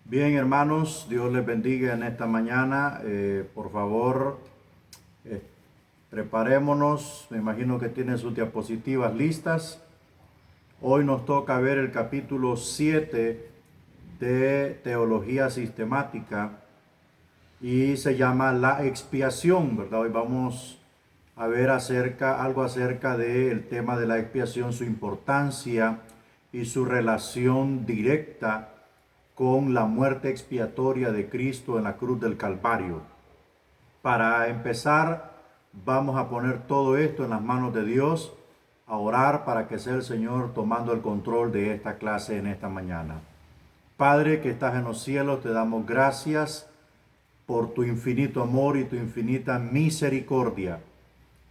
Bien, hermanos, Dios les bendiga en esta mañana. Por favor, eh, preparémonos. Me imagino que tienen sus diapositivas listas. Hoy nos toca ver el capítulo 7 de Teología Sistemática y se llama La expiación, ¿verdad? Hoy vamos a ver algo acerca del tema de la expiación, su importancia y su relación directa con la muerte expiatoria de Cristo en la cruz del Calvario. Para empezar, vamos a poner todo esto en las manos de Dios, a orar para que sea el Señor tomando el control de esta clase en esta mañana. Padre que estás en los cielos, te damos gracias por tu infinito amor y tu infinita misericordia.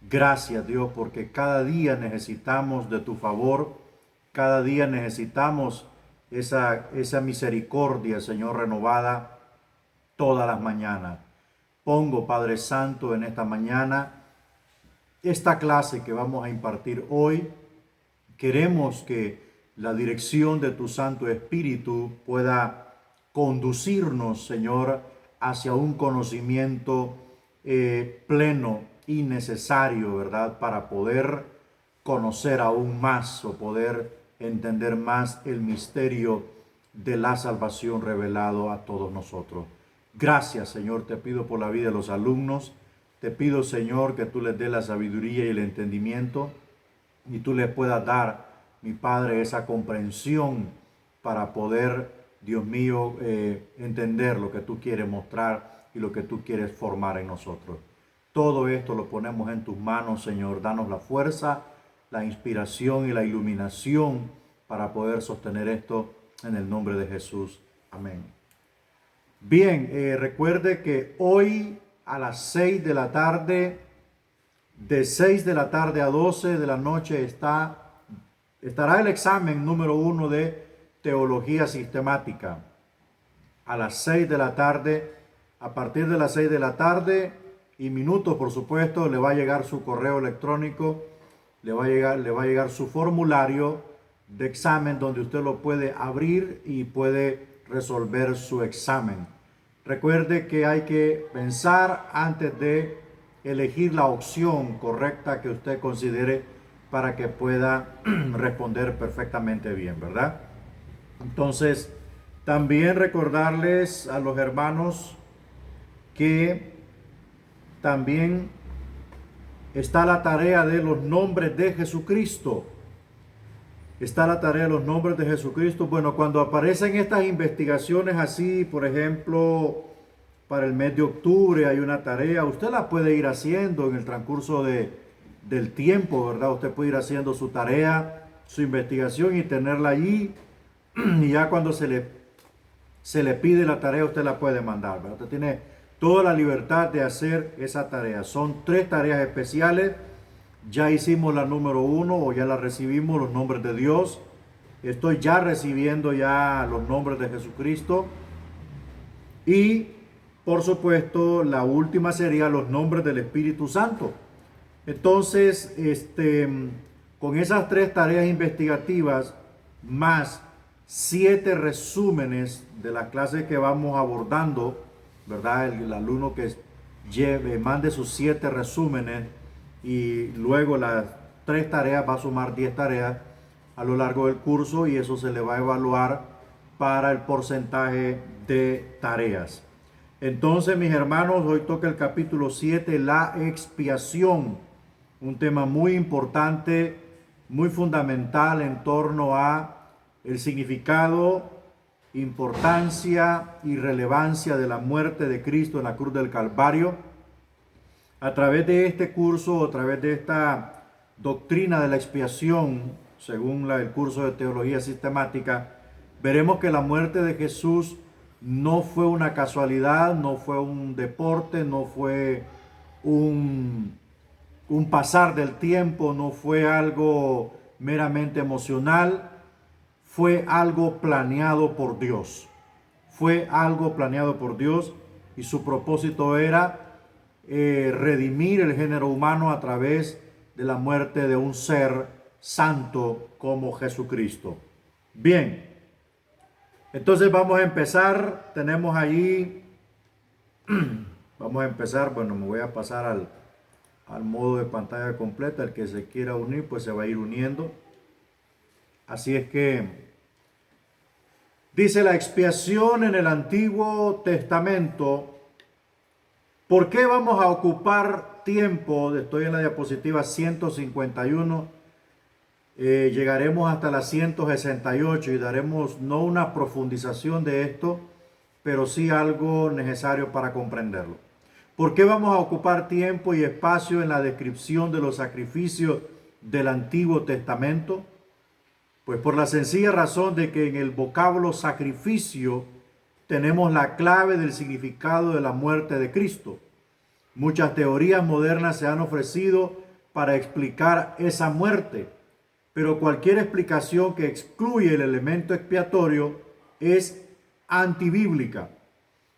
Gracias, Dios, porque cada día necesitamos de tu favor, cada día necesitamos esa misericordia, Señor, renovada todas las mañanas. Pongo, Padre Santo, en esta mañana esta clase que vamos a impartir hoy. Queremos que la dirección de tu Santo Espíritu pueda conducirnos, Señor, hacia un conocimiento pleno y necesario, ¿verdad? Para poder conocer aún más o poder entender más el misterio de la salvación revelado a todos nosotros. Gracias, Señor, te pido por la vida de los alumnos. Te pido, Señor, que tú les des la sabiduría y el entendimiento y tú les puedas dar, mi Padre, esa comprensión para poder, Dios mío, entender lo que tú quieres mostrar y lo que tú quieres formar en nosotros. Todo esto lo ponemos en tus manos, Señor. Danos la fuerza, la inspiración y la iluminación para poder sostener esto en el nombre de Jesús. Amén. Bien, recuerde que hoy a las 6 de la tarde, de 6 de la tarde a 12 de la noche estará el examen número 1 de Teología Sistemática. A las 6 de la tarde, a partir de las 6 de la tarde y minutos, por supuesto, le va a llegar su correo electrónico, le va a llegar su formulario de examen donde usted lo puede abrir y puede resolver su examen. Recuerde que hay que pensar antes de elegir la opción correcta que usted considere para que pueda responder perfectamente bien, ¿verdad? Entonces, también recordarles a los hermanos que también está la tarea de los nombres de Jesucristo. Está la tarea de los nombres de Jesucristo. Bueno, cuando aparecen estas investigaciones así, por ejemplo, para el mes de octubre hay una tarea, usted la puede ir haciendo en el transcurso del tiempo, ¿verdad? Usted puede ir haciendo su tarea, su investigación y tenerla allí. Y ya cuando se le pide la tarea, usted la puede mandar, ¿verdad? Usted tiene toda la libertad de hacer esa tarea. Son 3 tareas especiales. Ya hicimos la número 1 o ya la recibimos, los nombres de Dios. Estoy ya recibiendo ya los nombres de Jesucristo. Y por supuesto, la última sería los nombres del Espíritu Santo. Entonces, con esas 3 tareas investigativas, más 7 resúmenes de las clases que vamos abordando, ¿verdad? El alumno que mande sus 7 resúmenes y luego las 3 tareas va a sumar 10 tareas a lo largo del curso y eso se le va a evaluar para el porcentaje de tareas. Entonces, mis hermanos, hoy toca el capítulo 7, la expiación, un tema muy importante, muy fundamental en torno a el significado, importancia y relevancia de la muerte de Cristo en la cruz del Calvario. A través de este curso, a través de esta doctrina de la expiación, según el curso de Teología Sistemática, veremos que la muerte de Jesús no fue una casualidad, no fue un deporte, no fue un pasar del tiempo, no fue algo meramente emocional, fue algo planeado por Dios. Fue algo planeado por Dios y su propósito era redimir el género humano a través de la muerte de un ser santo como Jesucristo. Bien, Entonces vamos a empezar, tenemos ahí, vamos a empezar, bueno, me voy a pasar al modo de pantalla completa, el que se quiera unir pues se va a ir uniendo. Así es que dice la expiación en el Antiguo Testamento. ¿Por qué vamos a ocupar tiempo? Estoy en la diapositiva 151. Llegaremos hasta la 168 y daremos no una profundización de esto, pero sí algo necesario para comprenderlo. ¿Por qué vamos a ocupar tiempo y espacio en la descripción de los sacrificios del Antiguo Testamento? Pues por la sencilla razón de que en el vocablo sacrificio tenemos la clave del significado de la muerte de Cristo. Muchas teorías modernas se han ofrecido para explicar esa muerte, pero cualquier explicación que excluye el elemento expiatorio es antibíblica,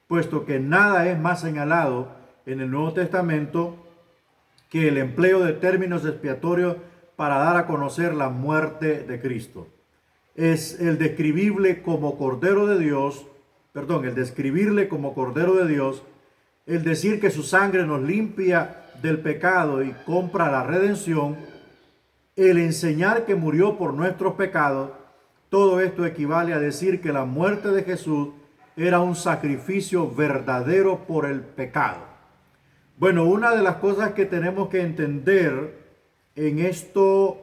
puesto que nada es más señalado en el Nuevo Testamento que el empleo de términos expiatorios para dar a conocer la muerte de Cristo. Es el describible como Cordero de Dios, el describirle como Cordero de Dios, el decir que su sangre nos limpia del pecado y compra la redención, el enseñar que murió por nuestros pecados. Todo esto equivale a decir que la muerte de Jesús era un sacrificio verdadero por el pecado. Bueno, una de las cosas que tenemos que entender en esto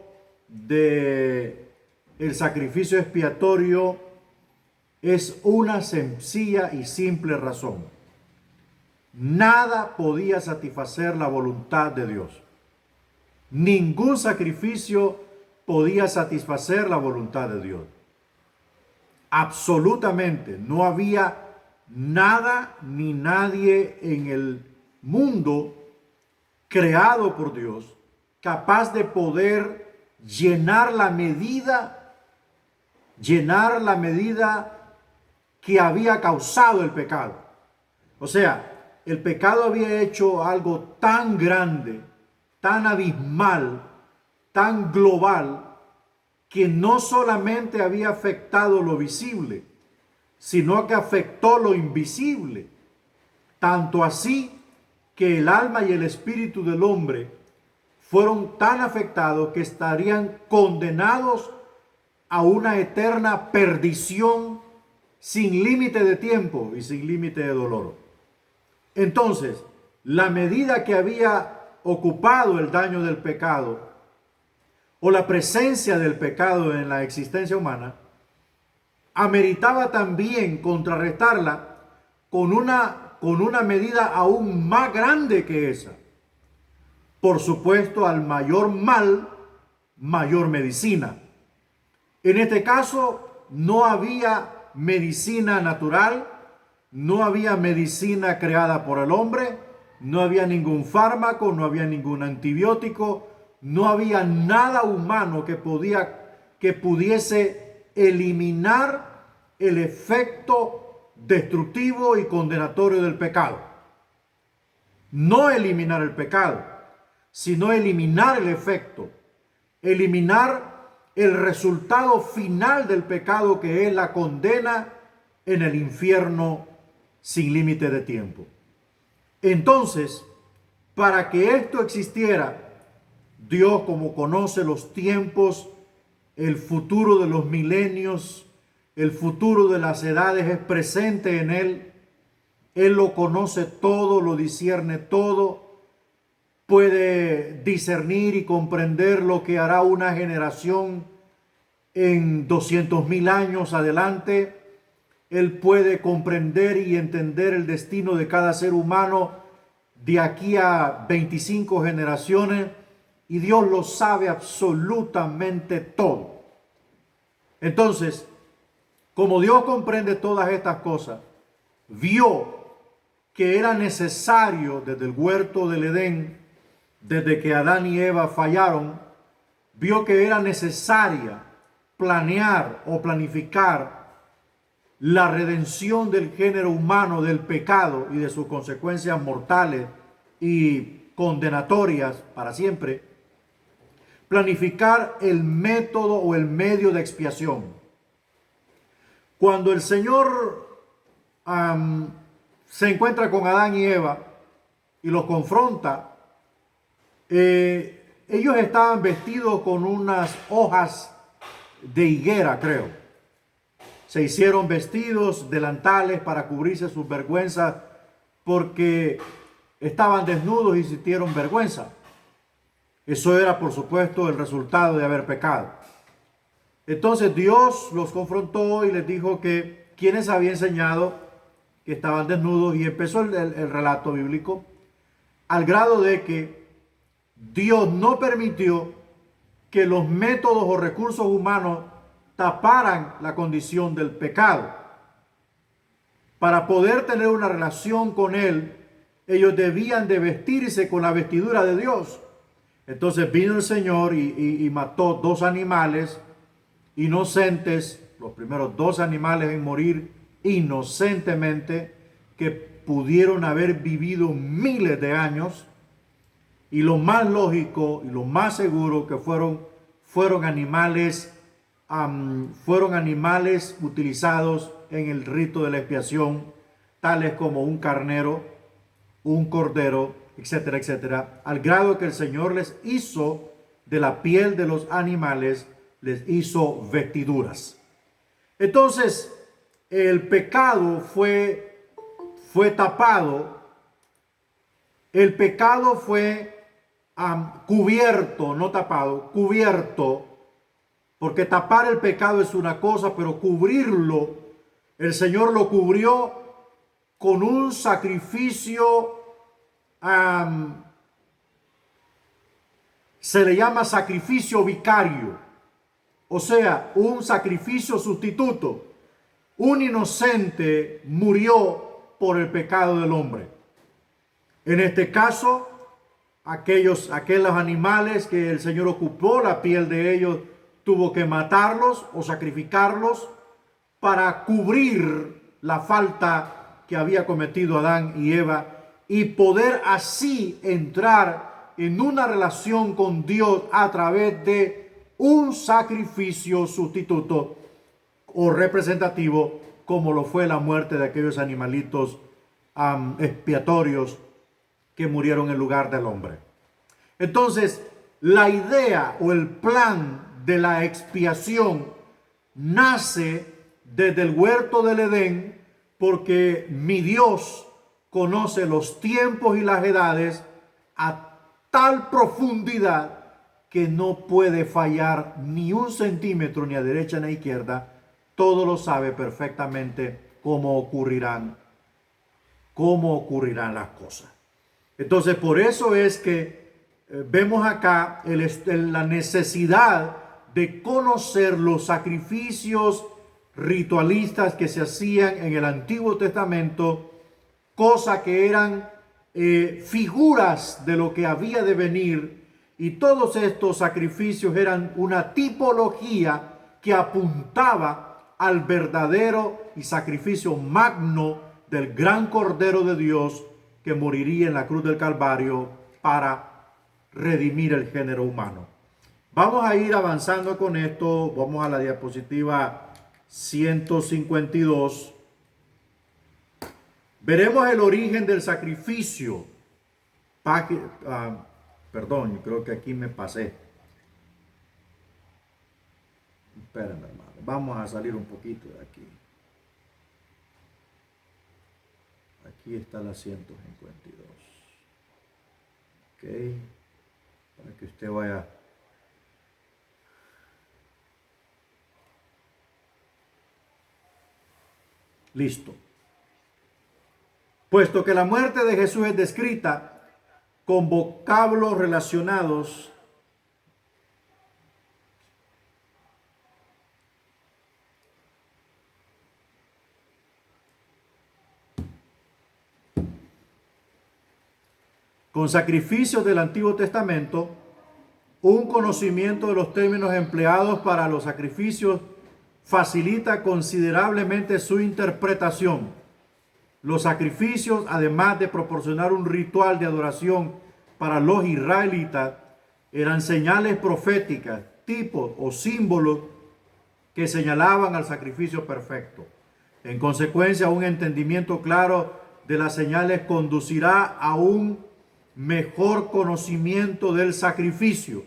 de el sacrificio expiatorio es una sencilla y simple razón. Nada podía satisfacer la voluntad de Dios. Ningún sacrificio podía satisfacer la voluntad de Dios. Absolutamente. No había nada ni nadie en el mundo creado por Dios capaz de poder llenar la medida que había causado el pecado. O sea, el pecado había hecho algo tan grande, tan abismal, tan global, que no solamente había afectado lo visible, sino que afectó lo invisible. Tanto así que el alma y el espíritu del hombre fueron tan afectados que estarían condenados a una eterna perdición sin límite de tiempo y sin límite de dolor. Entonces, la medida que había ocupado el daño del pecado o la presencia del pecado en la existencia humana, ameritaba también contrarrestarla con una medida aún más grande que esa. Por supuesto, al mayor mal, mayor medicina. En este caso, no había medicina natural, no había medicina creada por el hombre, no había ningún fármaco, no había ningún antibiótico, no había nada humano que pudiese eliminar el efecto destructivo y condenatorio del pecado. No eliminar el pecado, sino eliminar el efecto, eliminar el resultado final del pecado, que es la condena en el infierno sin límite de tiempo. Entonces, para que esto existiera, Dios, como conoce los tiempos, el futuro de los milenios, el futuro de las edades, es presente en Él. Él lo conoce todo, lo discierne todo, puede discernir y comprender lo que hará una generación en 200,000 años adelante. Él puede comprender y entender el destino de cada ser humano de aquí a 25 generaciones, y Dios lo sabe absolutamente todo. Entonces, como Dios comprende todas estas cosas, vio que era necesario desde el huerto del Edén, desde que Adán y Eva fallaron, vio que era necesaria planear o planificar la redención del género humano del pecado y de sus consecuencias mortales y condenatorias para siempre. Planificar el método o el medio de expiación. Cuando el Señor se encuentra con Adán y Eva y los confronta, ellos estaban vestidos con unas hojas de higuera, creo. Se hicieron vestidos, delantales para cubrirse sus vergüenzas, porque estaban desnudos y sintieron vergüenza. Eso era, por supuesto, el resultado de haber pecado. Entonces Dios los confrontó y les dijo que quienes había enseñado que estaban desnudos, y empezó el relato bíblico, al grado de que Dios no permitió que los métodos o recursos humanos taparan la condición del pecado. Para poder tener una relación con Él, ellos debían de vestirse con la vestidura de Dios. Entonces vino el Señor y mató dos animales inocentes, los primeros dos animales en morir inocentemente, que pudieron haber vivido miles de años, y lo más lógico y lo más seguro que fueron animales utilizados en el rito de la expiación, tales como un carnero, un cordero, etcétera, etcétera, al grado que el Señor les hizo de la piel de los animales, les hizo vestiduras. Entonces, el pecado fue tapado, el pecado fue cubierto, no tapado, cubierto, porque tapar el pecado es una cosa, pero cubrirlo, el Señor lo cubrió con un sacrificio, se le llama sacrificio vicario, o sea, un sacrificio sustituto. Un inocente murió por el pecado del hombre. En este caso, aquellos animales que el Señor ocupó la piel de ellos, tuvo que matarlos o sacrificarlos para cubrir la falta que había cometido Adán y Eva, y poder así entrar en una relación con Dios a través de un sacrificio sustituto o representativo, como lo fue la muerte de aquellos animalitos expiatorios que murieron en lugar del hombre. Entonces, la idea o el plan de la expiación nace desde el huerto del Edén, porque mi Dios conoce los tiempos y las edades a tal profundidad que no puede fallar ni un centímetro, ni a derecha ni a izquierda. Todo lo sabe perfectamente cómo ocurrirán las cosas. Entonces, por eso es que vemos acá la necesidad de conocer los sacrificios ritualistas que se hacían en el Antiguo Testamento, cosas que eran figuras de lo que había de venir, y todos estos sacrificios eran una tipología que apuntaba al verdadero y sacrificio magno del gran Cordero de Dios, que moriría en la cruz del Calvario para redimir el género humano. Vamos a ir avanzando con esto. Vamos a la diapositiva 152. Veremos el origen del sacrificio. Perdón, creo que aquí me pasé. Espérenme, hermano. Vamos a salir un poquito de aquí. Aquí está la 152. Ok. Para que usted vaya. Listo. Puesto que la muerte de Jesús es descrita con vocablos relacionados con sacrificios del Antiguo Testamento, un conocimiento de los términos empleados para los sacrificios facilita considerablemente su interpretación. Los sacrificios, además de proporcionar un ritual de adoración para los israelitas, eran señales proféticas, tipos o símbolos que señalaban al sacrificio perfecto. En consecuencia, un entendimiento claro de las señales conducirá a un mejor conocimiento del sacrificio.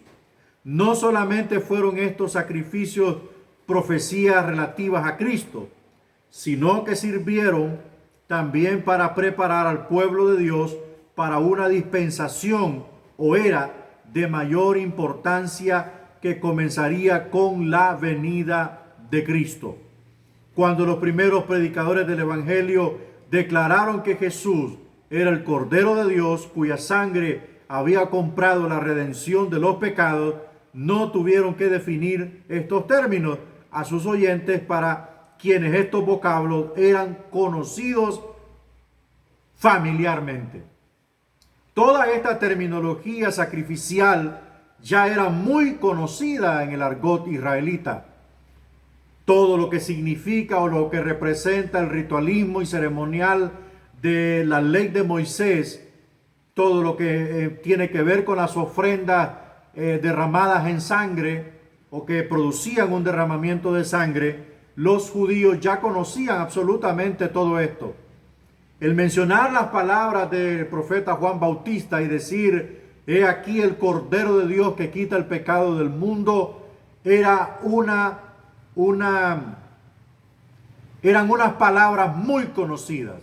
No solamente fueron estos sacrificios profecías relativas a Cristo, sino que sirvieron también para preparar al pueblo de Dios para una dispensación o era de mayor importancia que comenzaría con la venida de Cristo. Cuando los primeros predicadores del Evangelio declararon que Jesús era el Cordero de Dios, cuya sangre había comprado la redención de los pecados, no tuvieron que definir estos términos a sus oyentes, para quienes estos vocablos eran conocidos familiarmente. Toda esta terminología sacrificial ya era muy conocida en el argot israelita. Todo lo que significa o lo que representa el ritualismo y ceremonial de la ley de Moisés, todo lo que tiene que ver con las ofrendas derramadas en sangre o que producían un derramamiento de sangre, los judíos ya conocían absolutamente todo esto. El mencionar las palabras del profeta Juan Bautista y decir, he aquí el Cordero de Dios que quita el pecado del mundo, eran unas palabras muy conocidas.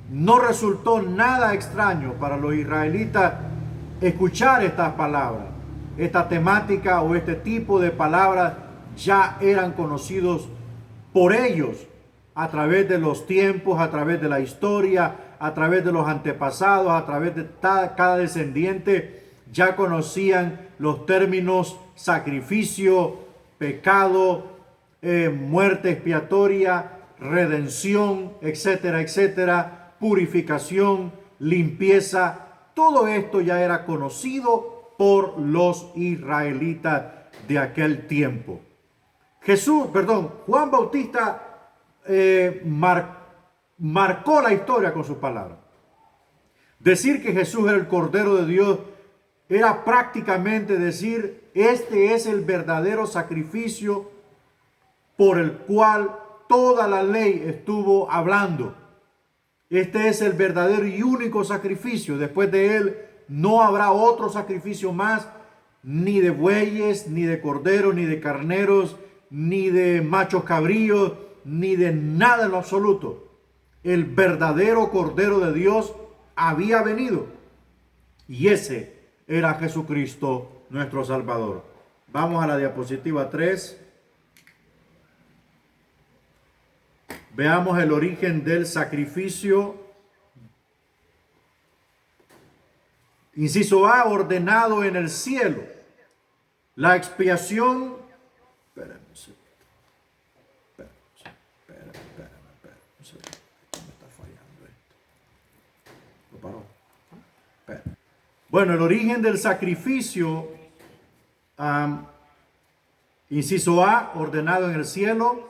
No resultó nada extraño para los israelitas escuchar estas palabras. Esta temática o este tipo de palabras ya eran conocidos por ellos a través de los tiempos, a través de la historia, a través de los antepasados, a través de cada descendiente. Ya conocían los términos sacrificio, pecado, muerte expiatoria, redención, etcétera, etcétera, purificación, limpieza. Todo esto ya era conocido por los israelitas de aquel tiempo. Juan Bautista marcó la historia con sus palabras. Decir que Jesús era el Cordero de Dios era prácticamente decir, este es el verdadero sacrificio por el cual toda la ley estuvo hablando. Este es el verdadero y único sacrificio. Después de él no habrá otro sacrificio más, ni de bueyes, ni de corderos, ni de carneros, ni de machos cabríos, ni de nada en lo absoluto. El verdadero Cordero de Dios había venido. Y ese era Jesucristo, nuestro Salvador. Vamos a la diapositiva 3. Veamos el origen del sacrificio. Inciso A, ordenado en el cielo. La expiación. Espérame un segundo. Espérame un segundo. Me está fallando esto. Lo paró. Espérame. Bueno, el origen del sacrificio. Inciso A, ordenado en el cielo.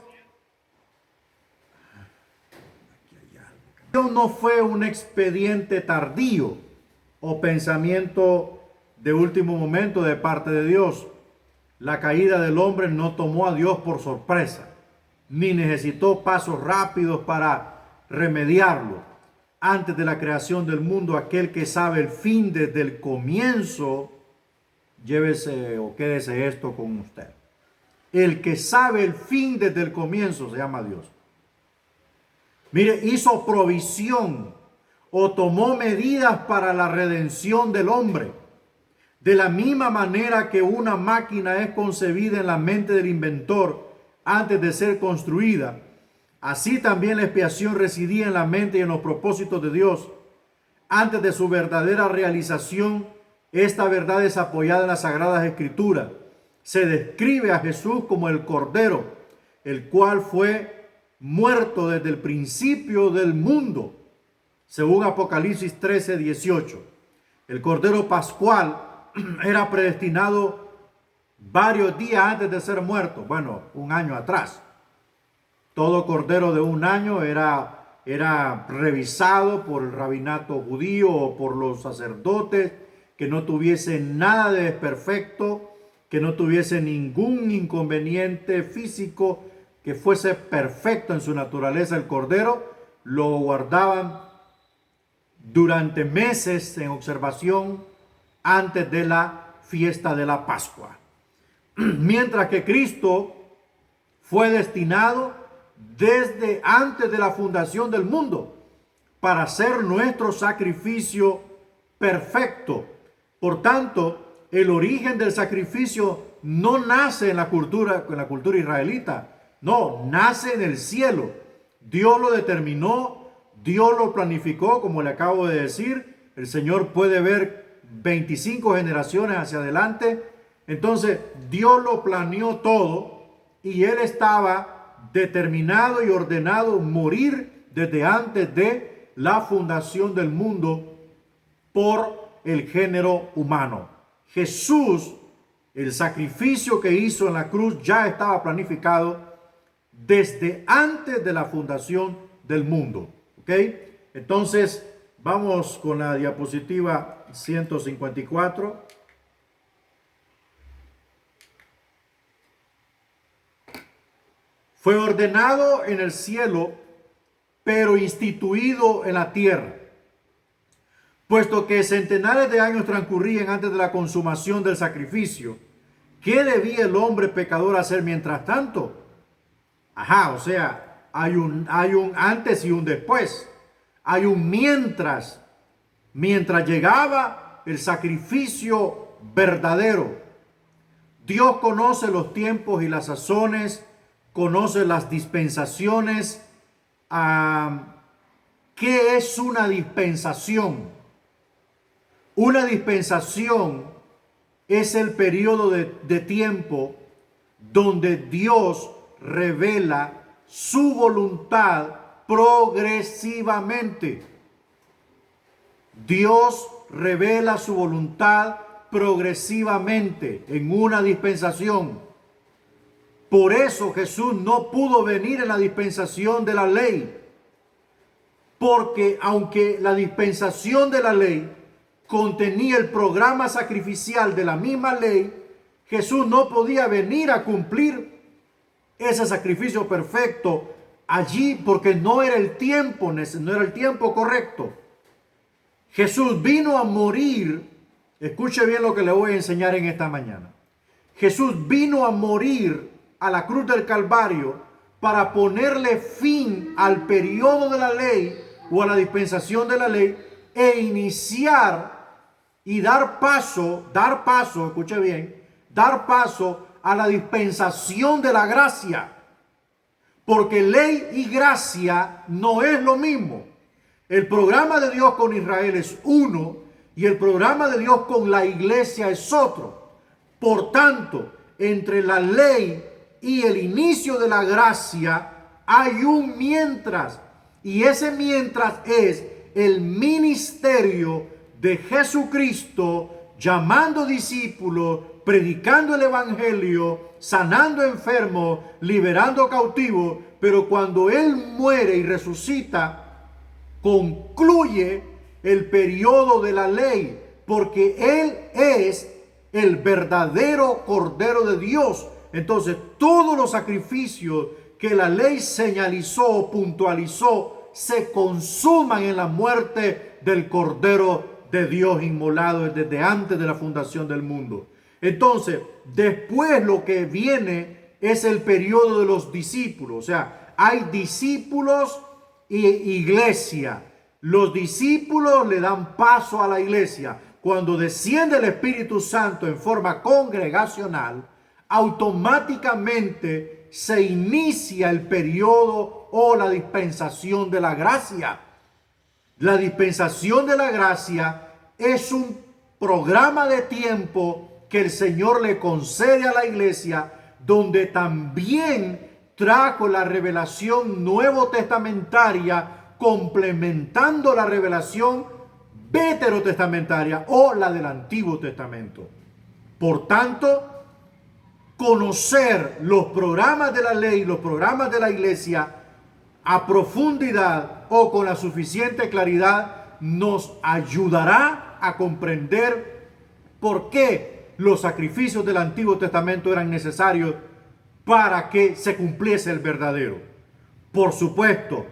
No fue un expediente tardío o pensamiento de último momento de parte de Dios. La caída del hombre no tomó a Dios por sorpresa, ni necesitó pasos rápidos para remediarlo. Antes de la creación del mundo, aquel que sabe el fin desde el comienzo, llévese o quédese esto con usted. El que sabe el fin desde el comienzo se llama Dios. Mire, hizo provisión o tomó medidas para la redención del hombre. De la misma manera que una máquina es concebida en la mente del inventor antes de ser construida, así también la expiación residía en la mente y en los propósitos de Dios. Antes de su verdadera realización, esta verdad es apoyada en las Sagradas Escrituras. Se describe a Jesús como el Cordero, el cual fue muerto desde el principio del mundo, según Apocalipsis 13:18. El Cordero Pascual era predestinado varios días antes de ser muerto, bueno, un año atrás. Todo cordero de un año era revisado por el rabinato judío o por los sacerdotes, que no tuviese nada de desperfecto, que no tuviese ningún inconveniente físico que fuese perfecto en su naturaleza el cordero, lo guardaban durante meses en observación antes de la fiesta de la Pascua. Mientras que Cristo fue destinado desde antes de la fundación del mundo para ser nuestro sacrificio perfecto. Por tanto, el origen del sacrificio no nace en la cultura israelita, no, nace en el cielo. Dios lo determinó, Dios lo planificó, como le acabo de decir. El Señor puede ver 25 generaciones hacia adelante. Entonces, Dios lo planeó todo y Él estaba determinado y ordenado morir desde antes de la fundación del mundo por el género humano. Jesús, el sacrificio que hizo en la cruz ya estaba planificado desde antes de la fundación del mundo. ¿Ok? Entonces, vamos con la diapositiva 154. Fue ordenado en el cielo, pero instituido en la tierra, puesto que centenares de años transcurrían antes de la consumación del sacrificio. ¿Qué debía el hombre pecador hacer mientras tanto? O sea, hay un antes y un después. Hay un mientras llegaba el sacrificio verdadero. Dios conoce los tiempos y las sazones, conoce las dispensaciones. ¿Qué es una dispensación? Una dispensación es el periodo de tiempo donde Dios revela su voluntad progresivamente. Dios revela su voluntad progresivamente en una dispensación. Por eso Jesús no pudo venir en la dispensación de la ley, porque aunque la dispensación de la ley contenía el programa sacrificial de la misma ley, Jesús no podía venir a cumplir ese sacrificio perfecto allí porque no era el tiempo correcto. Jesús vino a morir. Escuche bien lo que le voy a enseñar en esta mañana. Jesús vino a morir a la cruz del Calvario para ponerle fin al periodo de la ley o a la dispensación de la ley e iniciar y dar paso, escuche bien, dar paso a la dispensación de la gracia. Porque ley y gracia no es lo mismo. El programa de Dios con Israel es uno y el programa de Dios con la iglesia es otro. Por tanto, entre la ley y el inicio de la gracia hay un mientras. Y ese mientras es el ministerio de Jesucristo, llamando discípulos, predicando el evangelio, sanando enfermos, liberando cautivos. Pero cuando Él muere y resucita, concluye el periodo de la ley, porque Él es el verdadero Cordero de Dios. Entonces, todos los sacrificios que la ley señalizó o puntualizó se consuman en la muerte del Cordero de Dios inmolado desde antes de la fundación del mundo. Entonces, después lo que viene es el periodo de los discípulos. O sea, hay discípulos y iglesia. Los discípulos le dan paso a la iglesia. Cuando desciende el Espíritu Santo en forma congregacional, automáticamente se inicia el periodo o la dispensación de la gracia. La dispensación de la gracia es un programa de tiempo que el Señor le concede a la iglesia, donde también trajo la revelación nuevo testamentaria, complementando la revelación veterotestamentaria o la del Antiguo Testamento. Por tanto, conocer los programas de la ley, los programas de la iglesia a profundidad o con la suficiente claridad nos ayudará a comprender por qué los sacrificios del Antiguo Testamento eran necesarios para que se cumpliese el verdadero. Por supuesto,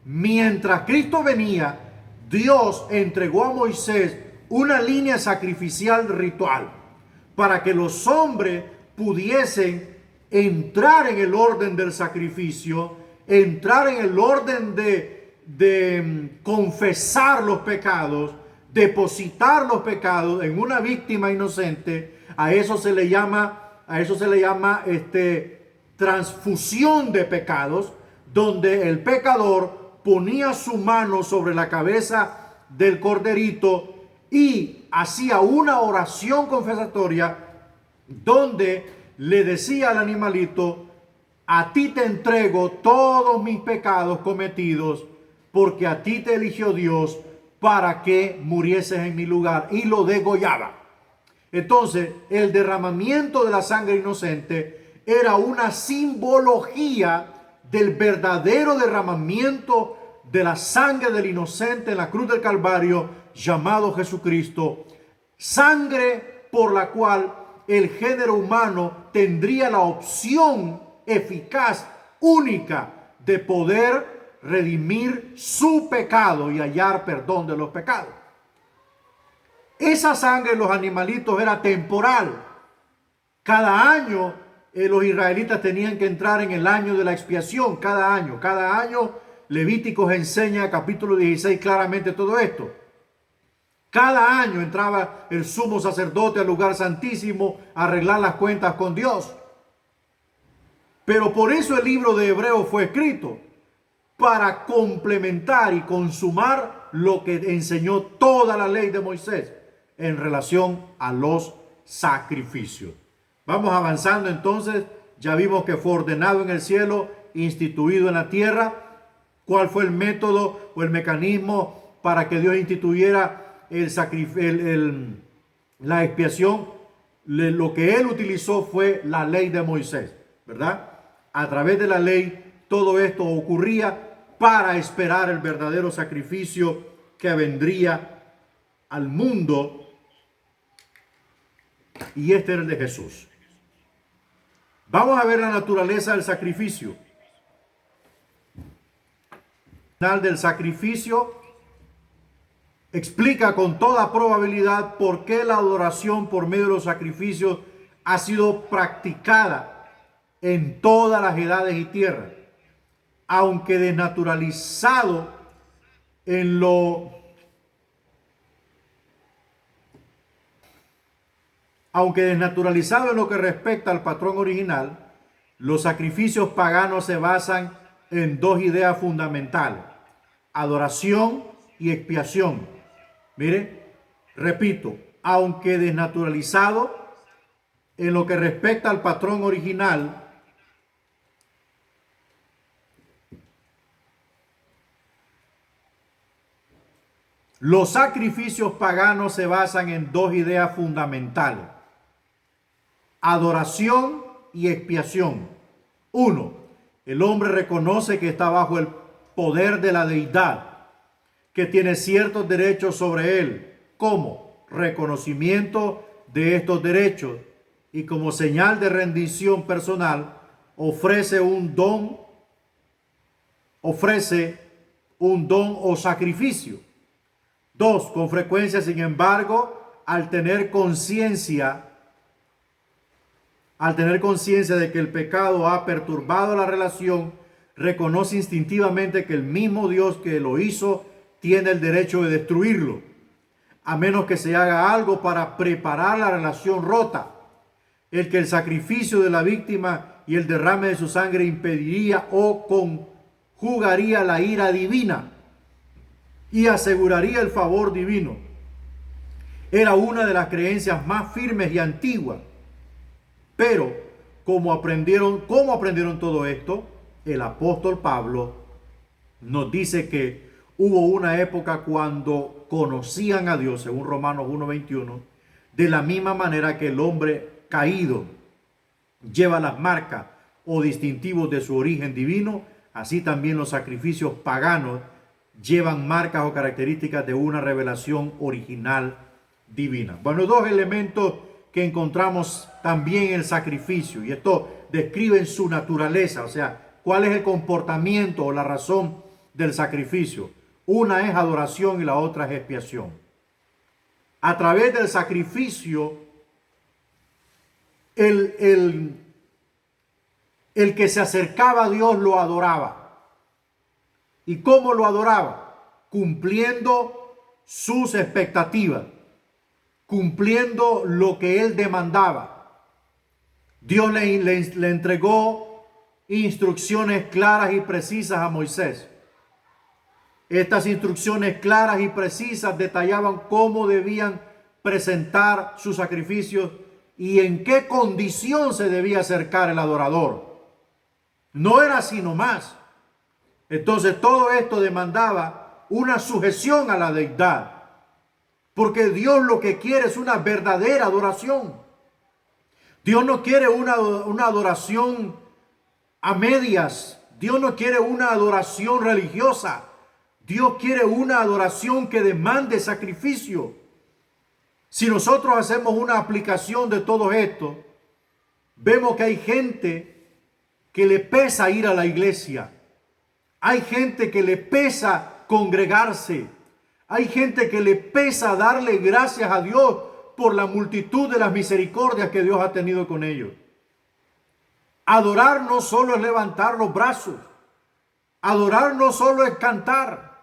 mientras Cristo venía, Dios entregó a Moisés una línea sacrificial ritual para que los hombres pudiesen entrar en el orden del sacrificio, entrar en el orden de confesar los pecados, depositar los pecados en una víctima inocente. A eso se le llama transfusión de pecados, donde el pecador ponía su mano sobre la cabeza del corderito y hacía una oración confesatoria donde le decía al animalito: a ti te entrego todos mis pecados cometidos, porque a ti te eligió Dios para que murieses en mi lugar, y lo degollaba. Entonces, el derramamiento de la sangre inocente era una simbología del verdadero derramamiento de la sangre del inocente en la cruz del Calvario, llamado Jesucristo, sangre por la cual el género humano tendría la opción eficaz, única, de poder redimir su pecado y hallar perdón de los pecados. Esa sangre de los animalitos era temporal. Cada año los israelitas tenían que entrar en el año de la expiación. Cada año Levíticos enseña, capítulo 16, claramente todo esto. Cada año entraba el sumo sacerdote al lugar santísimo a arreglar las cuentas con Dios. Pero por eso el libro de Hebreos fue escrito, para complementar y consumar lo que enseñó toda la ley de Moisés en relación a los sacrificios. Vamos avanzando entonces. Ya vimos que fue ordenado en el cielo, instituido en la tierra. ¿Cuál fue el método o el mecanismo para que Dios instituyera la expiación? Lo que Él utilizó fue la ley de Moisés, ¿verdad? A través de la ley todo esto ocurría para esperar el verdadero sacrificio que vendría al mundo, y este era el de Jesús. Vamos a ver la naturaleza del sacrificio. El final del sacrificio explica con toda probabilidad por qué la adoración por medio de los sacrificios ha sido practicada en todas las edades y tierras, aunque desnaturalizado en lo que respecta al patrón original. Los sacrificios paganos se basan en dos ideas fundamentales: adoración y expiación. Mire, repito, aunque desnaturalizado en lo que respecta al patrón original, los sacrificios paganos se basan en dos ideas fundamentales: adoración y expiación. Uno, el hombre reconoce que está bajo el poder de la deidad, que tiene ciertos derechos sobre él. Como reconocimiento de estos derechos y como señal de rendición personal, ofrece un don o sacrificio. Dos, con frecuencia, sin embargo, al tener conciencia de que el pecado ha perturbado la relación, reconoce instintivamente que el mismo Dios que lo hizo tiene el derecho de destruirlo, a menos que se haga algo para preparar la relación rota. El que el sacrificio de la víctima y el derrame de su sangre impediría o conjugaría la ira divina y aseguraría el favor divino. Era una de las creencias más firmes y antiguas. Pero, ¿cómo aprendieron todo esto? El apóstol Pablo nos dice que hubo una época cuando conocían a Dios, según Romanos 1:21, de la misma manera que el hombre caído lleva las marcas o distintivos de su origen divino, así también los sacrificios paganos llevan marcas o características de una revelación original divina. Bueno, dos elementos que encontramos también en el sacrificio, y esto describen su naturaleza, o sea, cuál es el comportamiento o la razón del sacrificio. Una es adoración y la otra es expiación. A través del sacrificio, el que se acercaba a Dios lo adoraba. ¿Y cómo lo adoraba? Cumpliendo sus expectativas, cumpliendo lo que él demandaba. Dios le entregó instrucciones claras y precisas a Moisés. Estas instrucciones claras y precisas detallaban cómo debían presentar sus sacrificios y en qué condición se debía acercar el adorador. No era así nomás. Entonces todo esto demandaba una sujeción a la deidad, porque Dios lo que quiere es una verdadera adoración. Dios no quiere una adoración a medias. Dios no quiere una adoración religiosa. Dios quiere una adoración que demande sacrificio. Si nosotros hacemos una aplicación de todo esto, vemos que hay gente que le pesa ir a la iglesia. Hay gente que le pesa congregarse. Hay gente que le pesa darle gracias a Dios por la multitud de las misericordias que Dios ha tenido con ellos. Adorar no solo es levantar los brazos. Adorar no solo es cantar.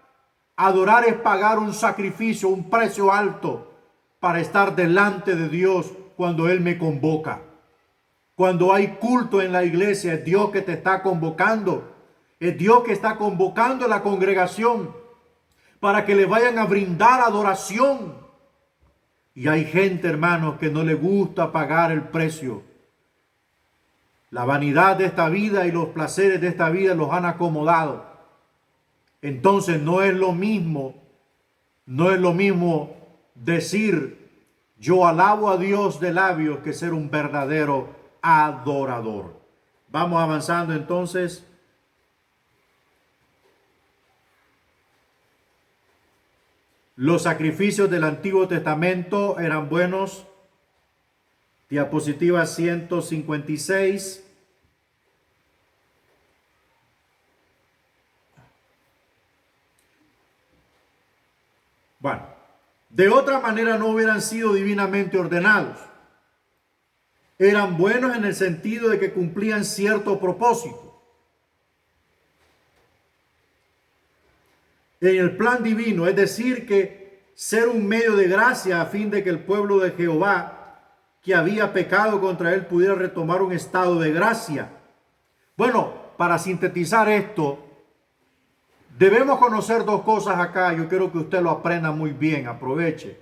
Adorar es pagar un sacrificio, un precio alto para estar delante de Dios cuando Él me convoca. Cuando hay culto en la iglesia, es Dios que te está convocando. Es Dios que está convocando a la congregación para que le vayan a brindar adoración. Y hay gente, hermanos, que no le gusta pagar el precio. La vanidad de esta vida y los placeres de esta vida los han acomodado. Entonces no es lo mismo decir yo alabo a Dios de labios que ser un verdadero adorador. Vamos avanzando entonces. Los sacrificios del Antiguo Testamento eran buenos. Diapositiva 156. Bueno, de otra manera no hubieran sido divinamente ordenados. Eran buenos en el sentido de que cumplían cierto propósito. En el plan divino, es decir, que ser un medio de gracia a fin de que el pueblo de Jehová, que había pecado contra él, pudiera retomar un estado de gracia. Bueno, para sintetizar esto, debemos conocer dos cosas acá. Yo quiero que usted lo aprenda muy bien, aproveche.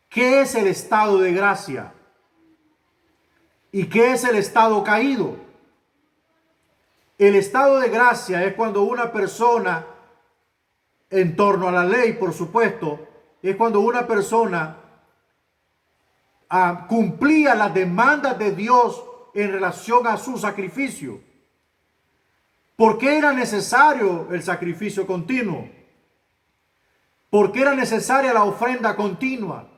¿Qué es el estado de gracia? ¿Y qué es el estado caído? El estado de gracia es cuando una persona, en torno a la ley, por supuesto, es cuando una persona cumplía las demandas de Dios en relación a su sacrificio. ¿Por qué era necesario el sacrificio continuo? ¿Por qué era necesaria la ofrenda continua?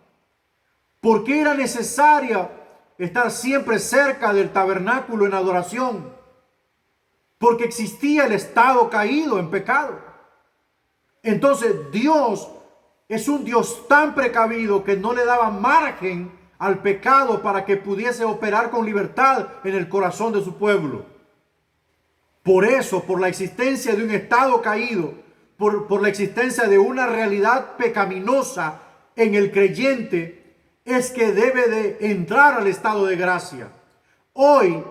¿Por qué era necesaria estar siempre cerca del tabernáculo en adoración? Porque existía el estado caído en pecado. Entonces Dios es un Dios tan precavido que no le daba margen al pecado para que pudiese operar con libertad en el corazón de su pueblo. Por eso, por la existencia de un estado caído, por la existencia de una realidad pecaminosa en el creyente, es que debe de entrar al estado de gracia. Hoy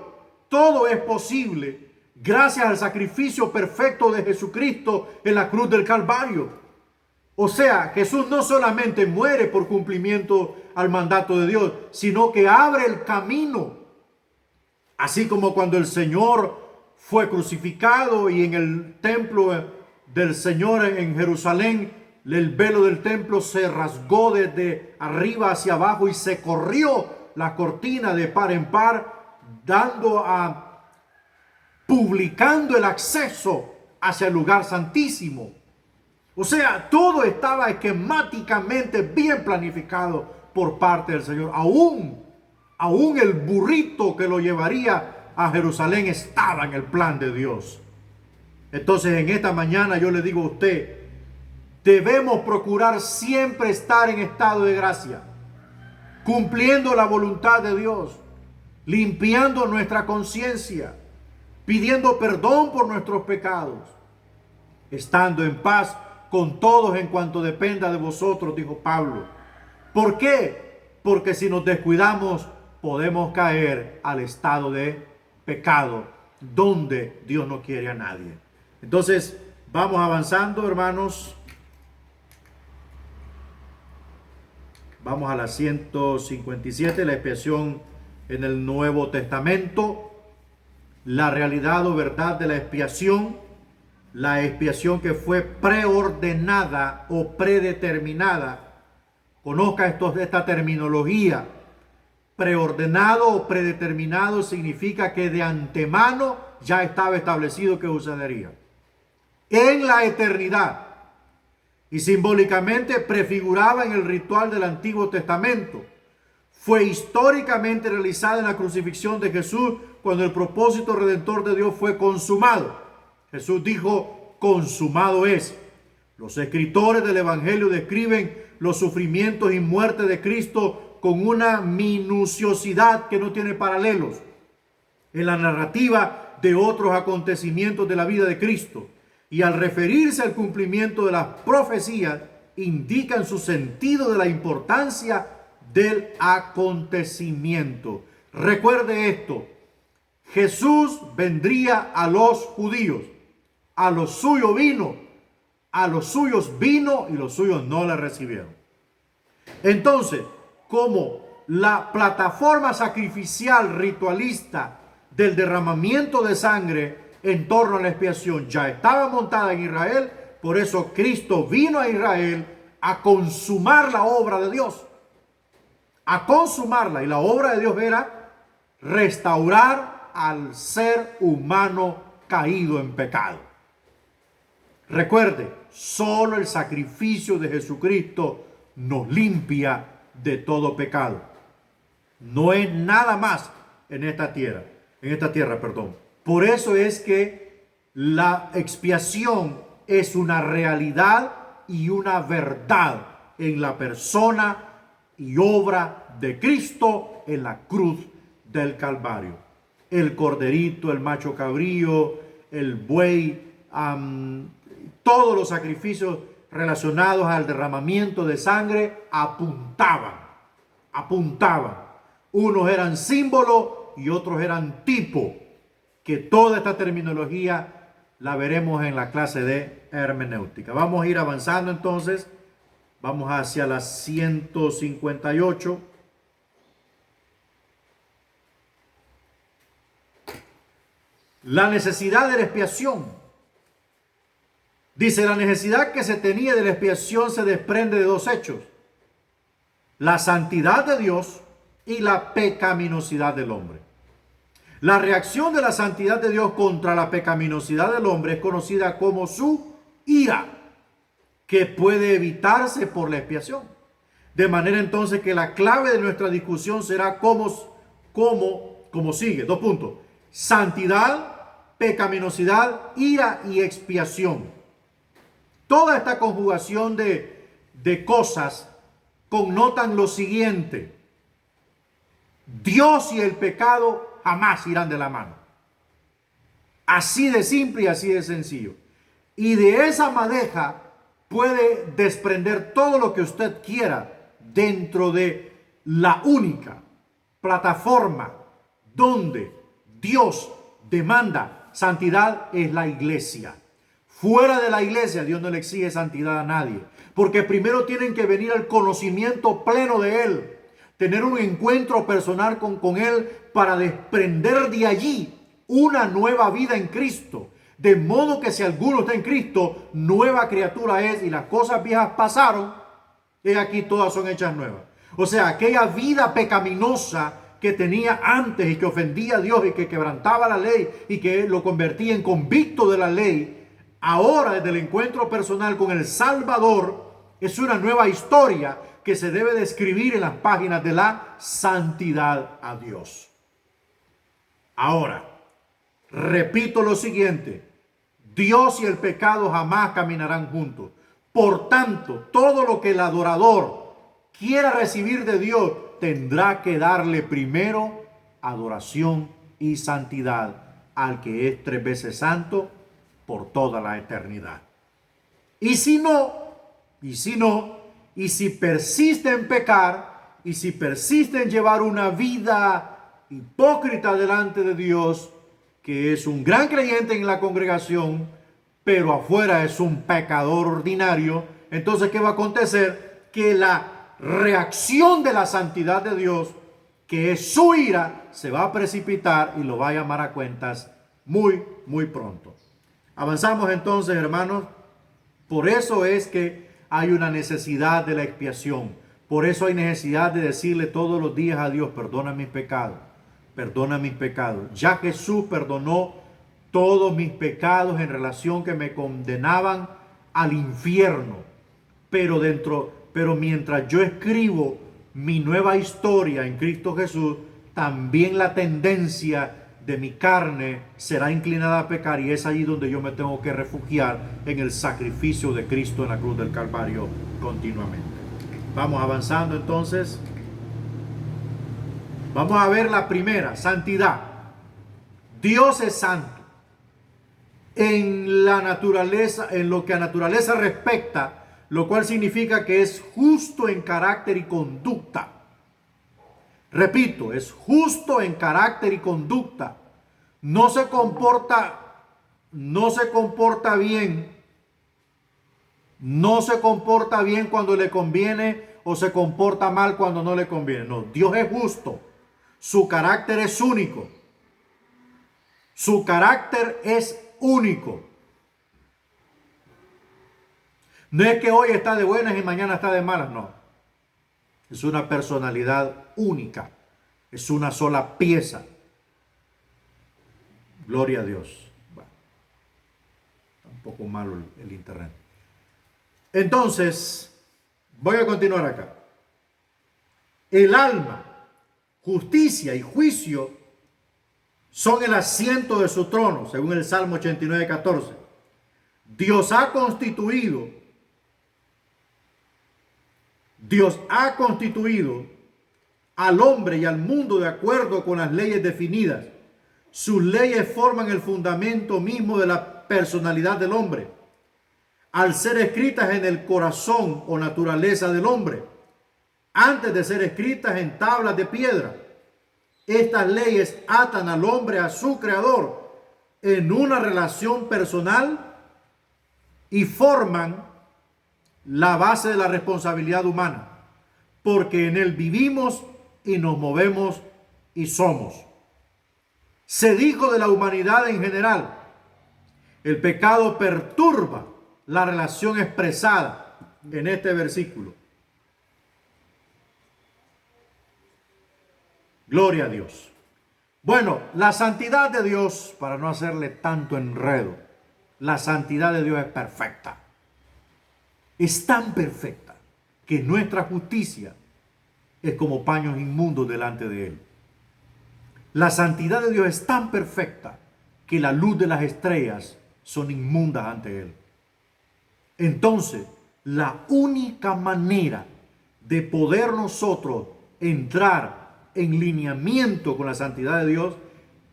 todo es posible gracias al sacrificio perfecto de Jesucristo en la cruz del Calvario. O sea, Jesús no solamente muere por cumplimiento al mandato de Dios, sino que abre el camino. Así como cuando el Señor fue crucificado y en el templo del Señor en Jerusalén, el velo del templo se rasgó desde arriba hacia abajo y se corrió la cortina de par en par, publicando el acceso hacia el lugar santísimo. O sea, todo estaba esquemáticamente bien planificado por parte del Señor. Aún el burrito que lo llevaría a Jerusalén estaba en el plan de Dios. Entonces en esta mañana yo le digo a usted, debemos procurar siempre estar en estado de gracia, cumpliendo la voluntad de Dios, limpiando nuestra conciencia, pidiendo perdón por nuestros pecados, estando en paz con todos en cuanto dependa de vosotros, dijo Pablo. ¿Por qué? Porque si nos descuidamos, podemos caer al estado de pecado, donde Dios no quiere a nadie. Entonces, vamos avanzando, hermanos. Vamos a la 157, la expiación en el Nuevo Testamento. La realidad o verdad de la expiación que fue preordenada o predeterminada. Conozca esta terminología. Preordenado o predeterminado significa que de antemano ya estaba establecido que sucedería en la eternidad, y simbólicamente prefiguraba en el ritual del Antiguo Testamento. Fue históricamente realizada en la crucifixión de Jesús, cuando el propósito redentor de Dios fue consumado. Jesús dijo, consumado es. Los escritores del Evangelio describen los sufrimientos y muerte de Cristo con una minuciosidad que no tiene paralelos en la narrativa de otros acontecimientos de la vida de Cristo. Y al referirse al cumplimiento de las profecías, indican su sentido de la importancia del acontecimiento. Recuerde esto: Jesús vendría a los judíos, a los suyos vino, a los suyos vino y los suyos no le recibieron. Entonces, como la plataforma sacrificial ritualista del derramamiento de sangre en torno a la expiación ya estaba montada en Israel, por eso Cristo vino a Israel a consumar la obra de Dios, a consumarla, y la obra de Dios era restaurar al ser humano caído en pecado. Recuerde, solo el sacrificio de Jesucristo nos limpia de todo pecado. No es nada más en esta tierra, Por eso es que la expiación es una realidad y una verdad en la persona y obra de Cristo en la cruz del Calvario. El corderito, el macho cabrío, el buey, todos los sacrificios relacionados al derramamiento de sangre apuntaban. Unos eran símbolo y otros eran tipo, que toda esta terminología la veremos en la clase de hermenéutica. Vamos a ir avanzando entonces. Vamos hacia la 158. La necesidad de la expiación. Dice, la necesidad que se tenía de la expiación se desprende de dos hechos: la santidad de Dios y la pecaminosidad del hombre. La reacción de la santidad de Dios contra la pecaminosidad del hombre es conocida como su ira, que puede evitarse por la expiación. De manera entonces que la clave de nuestra discusión será como sigue. 2 puntos. Santidad, pecaminosidad, ira y expiación. Toda esta conjugación de cosas connotan lo siguiente: Dios y el pecado jamás irán de la mano. Así de simple y así de sencillo. Y de esa madeja puede desprender todo lo que usted quiera dentro de la única plataforma donde Dios demanda santidad, es la iglesia. Fuera de la iglesia, Dios no le exige santidad a nadie, porque primero tienen que venir al conocimiento pleno de Él, tener un encuentro personal con Él para desprender de allí una nueva vida en Cristo. De modo que si alguno está en Cristo, nueva criatura es, y las cosas viejas pasaron, y aquí todas son hechas nuevas. O sea, aquella vida pecaminosa que tenía antes y que ofendía a Dios y que quebrantaba la ley y que lo convertía en convicto de la ley, ahora desde el encuentro personal con el Salvador es una nueva historia que se debe de escribir en las páginas de la santidad a Dios. Ahora, repito lo siguiente: Dios y el pecado jamás caminarán juntos. Por tanto, todo lo que el adorador quiera recibir de Dios tendrá que darle primero adoración y santidad al que es 3 veces santo por toda la eternidad. Y si persiste en pecar, y si persiste en llevar una vida hipócrita delante de Dios, que es un gran creyente en la congregación, pero afuera es un pecador ordinario, entonces ¿qué va a acontecer? Que la reacción de la santidad de Dios, que es su ira, se va a precipitar y lo va a llamar a cuentas muy, muy pronto. Avanzamos entonces, hermanos. Por eso es que hay una necesidad de la expiación. Por eso hay necesidad de decirle todos los días a Dios: perdona mis pecados, perdona mis pecados. Ya Jesús perdonó todos mis pecados en relación que me condenaban al infierno. Pero mientras yo escribo mi nueva historia en Cristo Jesús, también la tendencia de mi carne será inclinada a pecar, y es allí donde yo me tengo que refugiar en el sacrificio de Cristo en la cruz del Calvario continuamente. Vamos avanzando entonces. Vamos a ver la primera: santidad. Dios es santo. En la naturaleza, en lo que a naturaleza respecta, lo cual significa que es justo en carácter y conducta. Repito, es justo en carácter y conducta. No se comporta bien. No se comporta bien cuando le conviene, o se comporta mal cuando no le conviene. No, Dios es justo. Su carácter es único. Su carácter es único. No es que hoy está de buenas y mañana está de malas, no. Es una personalidad única. Es una sola pieza. Gloria a Dios. Bueno, está un poco malo el internet. Entonces, voy a continuar acá. El alma, justicia y juicio son el asiento de su trono, según el Salmo 89:14. Dios ha constituido al hombre y al mundo de acuerdo con las leyes definidas. Sus leyes forman el fundamento mismo de la personalidad del hombre, al ser escritas en el corazón o naturaleza del hombre, antes de ser escritas en tablas de piedra. Estas leyes atan al hombre a su creador en una relación personal y forman la base de la responsabilidad humana, porque en él vivimos y nos movemos y somos. Se dijo de la humanidad en general: el pecado perturba la relación expresada en este versículo. Gloria a Dios. Bueno, la santidad de Dios, para no hacerle tanto enredo, la santidad de Dios es perfecta. Es tan perfecta que nuestra justicia es como paños inmundos delante de Él. La santidad de Dios es tan perfecta que la luz de las estrellas son inmundas ante Él. Entonces, la única manera de poder nosotros entrar en lineamiento con la santidad de Dios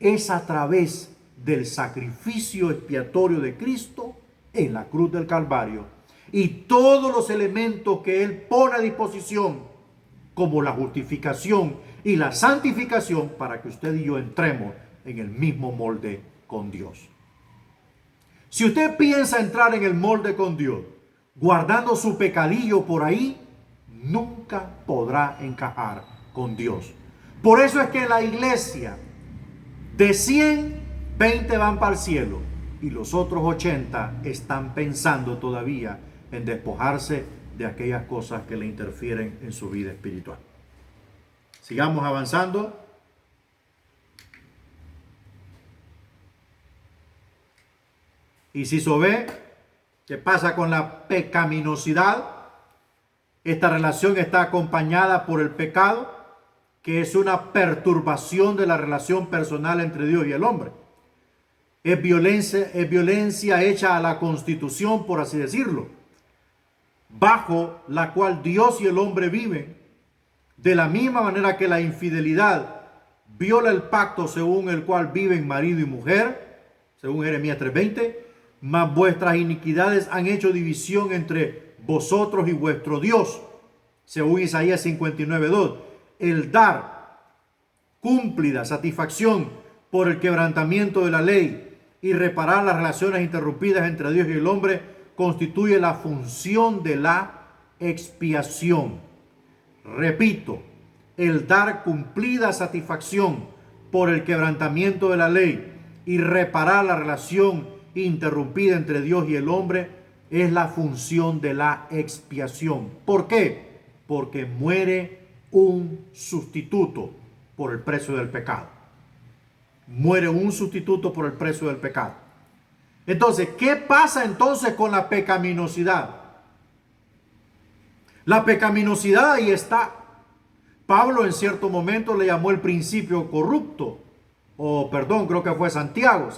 es a través del sacrificio expiatorio de Cristo en la cruz del Calvario y todos los elementos que Él pone a disposición, como la justificación y la santificación, para que usted y yo entremos en el mismo molde con Dios. Si usted piensa entrar en el molde con Dios, guardando su pecadillo por ahí, nunca podrá encajar con Dios. Por eso es que en la iglesia, de 100, 20 van para el cielo y los otros 80 están pensando todavía en despojarse de aquellas cosas que le interfieren en su vida espiritual. Sigamos avanzando. Inciso B, ¿qué pasa con la pecaminosidad? Esta relación está acompañada por el pecado. que es una perturbación de la relación personal entre Dios y el hombre. Es violencia hecha a la constitución, por así decirlo, bajo la cual Dios y el hombre viven, de la misma manera que la infidelidad viola el pacto según el cual viven marido y mujer, según Jeremías 3:20, mas vuestras iniquidades han hecho división entre vosotros y vuestro Dios, según Isaías 59:2. El dar cúmplida satisfacción por el quebrantamiento de la ley y reparar las relaciones interrumpidas entre Dios y el hombre constituye la función de la expiación. Repito, el dar cumplida satisfacción por el quebrantamiento de la ley y reparar la relación interrumpida entre Dios y el hombre es la función de la expiación. ¿Por qué? Porque muere un sustituto por el precio del pecado. Muere un sustituto por el precio del pecado. Entonces, ¿qué pasa entonces con la pecaminosidad? La pecaminosidad ahí está. Pablo en cierto momento le llamó el principio corrupto, creo que fue Santiago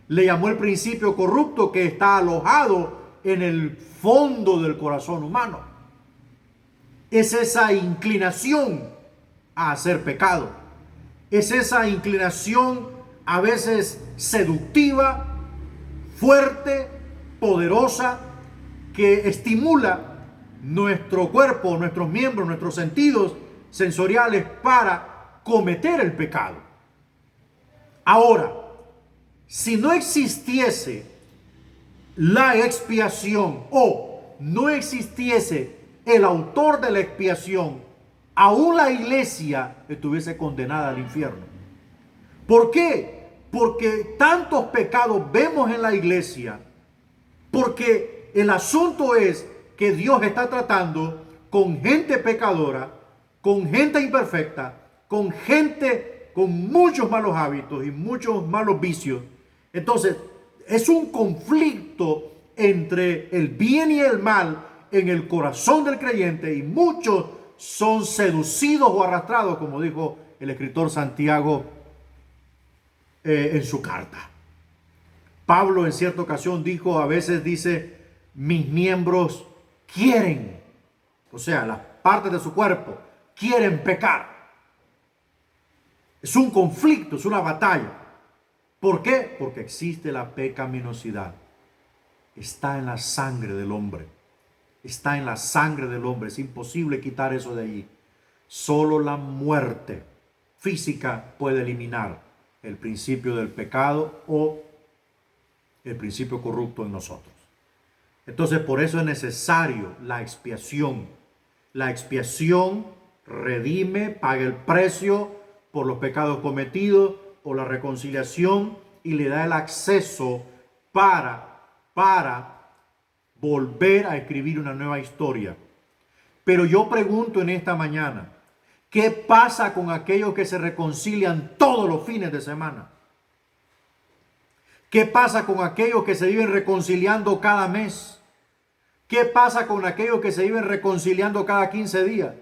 le llamó el principio corrupto que está alojado en el fondo del corazón humano. Es esa inclinación a hacer pecado. Es esa inclinación a veces seductiva, fuerte, poderosa, que estimula nuestro cuerpo, nuestros miembros, nuestros sentidos sensoriales para cometer el pecado. Ahora, si no existiese la expiación o no existiese el autor de la expiación, aún la iglesia estuviese condenada al infierno. ¿Por qué? Porque tantos pecados vemos en la iglesia, porque el asunto es que Dios está tratando con gente pecadora, con gente imperfecta, con gente con muchos malos hábitos y muchos malos vicios. Entonces, es un conflicto entre el bien y el mal en el corazón del creyente, y muchos son seducidos o arrastrados, como dijo el escritor Santiago en su carta. Pablo en cierta ocasión dijo, a veces dice, mis miembros quieren, o sea, las partes de su cuerpo quieren pecar. Es un conflicto, es una batalla. ¿Por qué? Porque existe la pecaminosidad. Está en la sangre del hombre. Está en la sangre del hombre. Es imposible quitar eso de allí. Solo la muerte física puede eliminar el principio del pecado o el principio corrupto en nosotros. Entonces, por eso es necesario la expiación. La expiación redime, paga el precio por los pecados cometidos, por la reconciliación, y le da el acceso para volver a escribir una nueva historia. Pero yo pregunto en esta mañana, ¿qué pasa con aquellos que se reconcilian todos los fines de semana? ¿Qué pasa con aquellos que se viven reconciliando cada mes? ¿Qué pasa con aquellos que se viven reconciliando cada 15 días?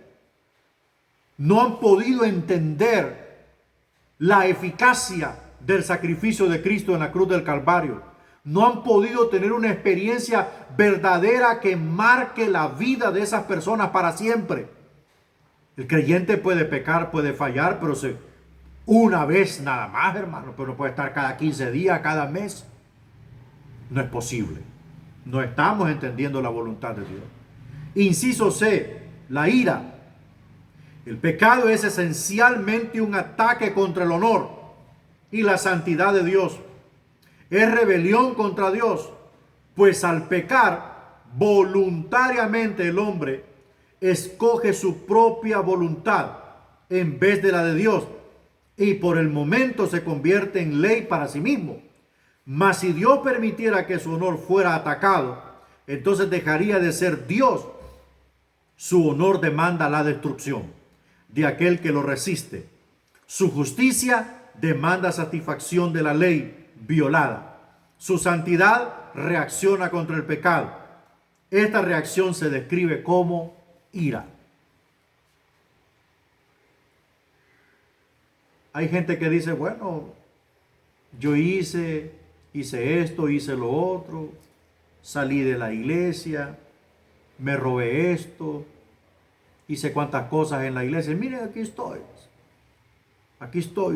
No han podido entender la eficacia del sacrificio de Cristo en la cruz del Calvario. No han podido tener una experiencia verdadera que marque la vida de esas personas para siempre. El creyente puede pecar, puede fallar, pero una vez nada más, hermano. Pero no puede estar cada 15 días, cada mes. No es posible. No estamos entendiendo la voluntad de Dios. Inciso C, la ira. El pecado es esencialmente un ataque contra el honor y la santidad de Dios. Es rebelión contra Dios, pues al pecar voluntariamente el hombre escoge su propia voluntad en vez de la de Dios, y por el momento se convierte en ley para sí mismo. Mas si Dios permitiera que su honor fuera atacado, entonces dejaría de ser Dios. Su honor demanda la destrucción de aquel que lo resiste. Su justicia demanda satisfacción de la ley violada. Su santidad reacciona contra el pecado. Esta reacción se describe como ira. Hay gente que dice, bueno, yo hice esto, hice lo otro, salí de la iglesia, me robé esto, hice cuantas cosas en la iglesia. Miren, aquí estoy,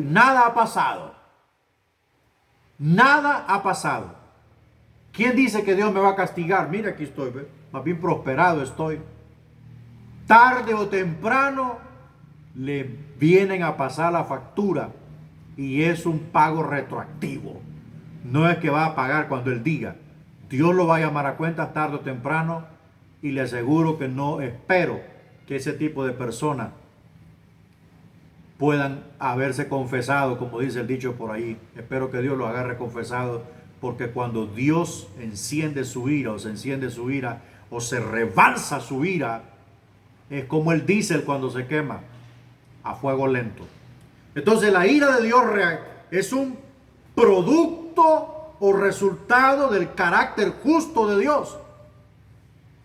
nada ha pasado, nada ha pasado. ¿Quién dice que Dios me va a castigar? Mira, aquí estoy, ¿ve? Más bien prosperado estoy. Tarde o temprano le vienen a pasar la factura y es un pago retroactivo. No es que va a pagar cuando Él diga. Dios lo va a llamar a cuenta tarde o temprano y le aseguro que no espero que ese tipo de personas puedan haberse confesado, como dice el dicho por ahí. Espero que Dios lo agarre confesado, porque cuando Dios enciende su ira o se rebalsa su ira, es como el diésel cuando se quema a fuego lento. Entonces la ira de Dios es un producto o resultado del carácter justo de Dios.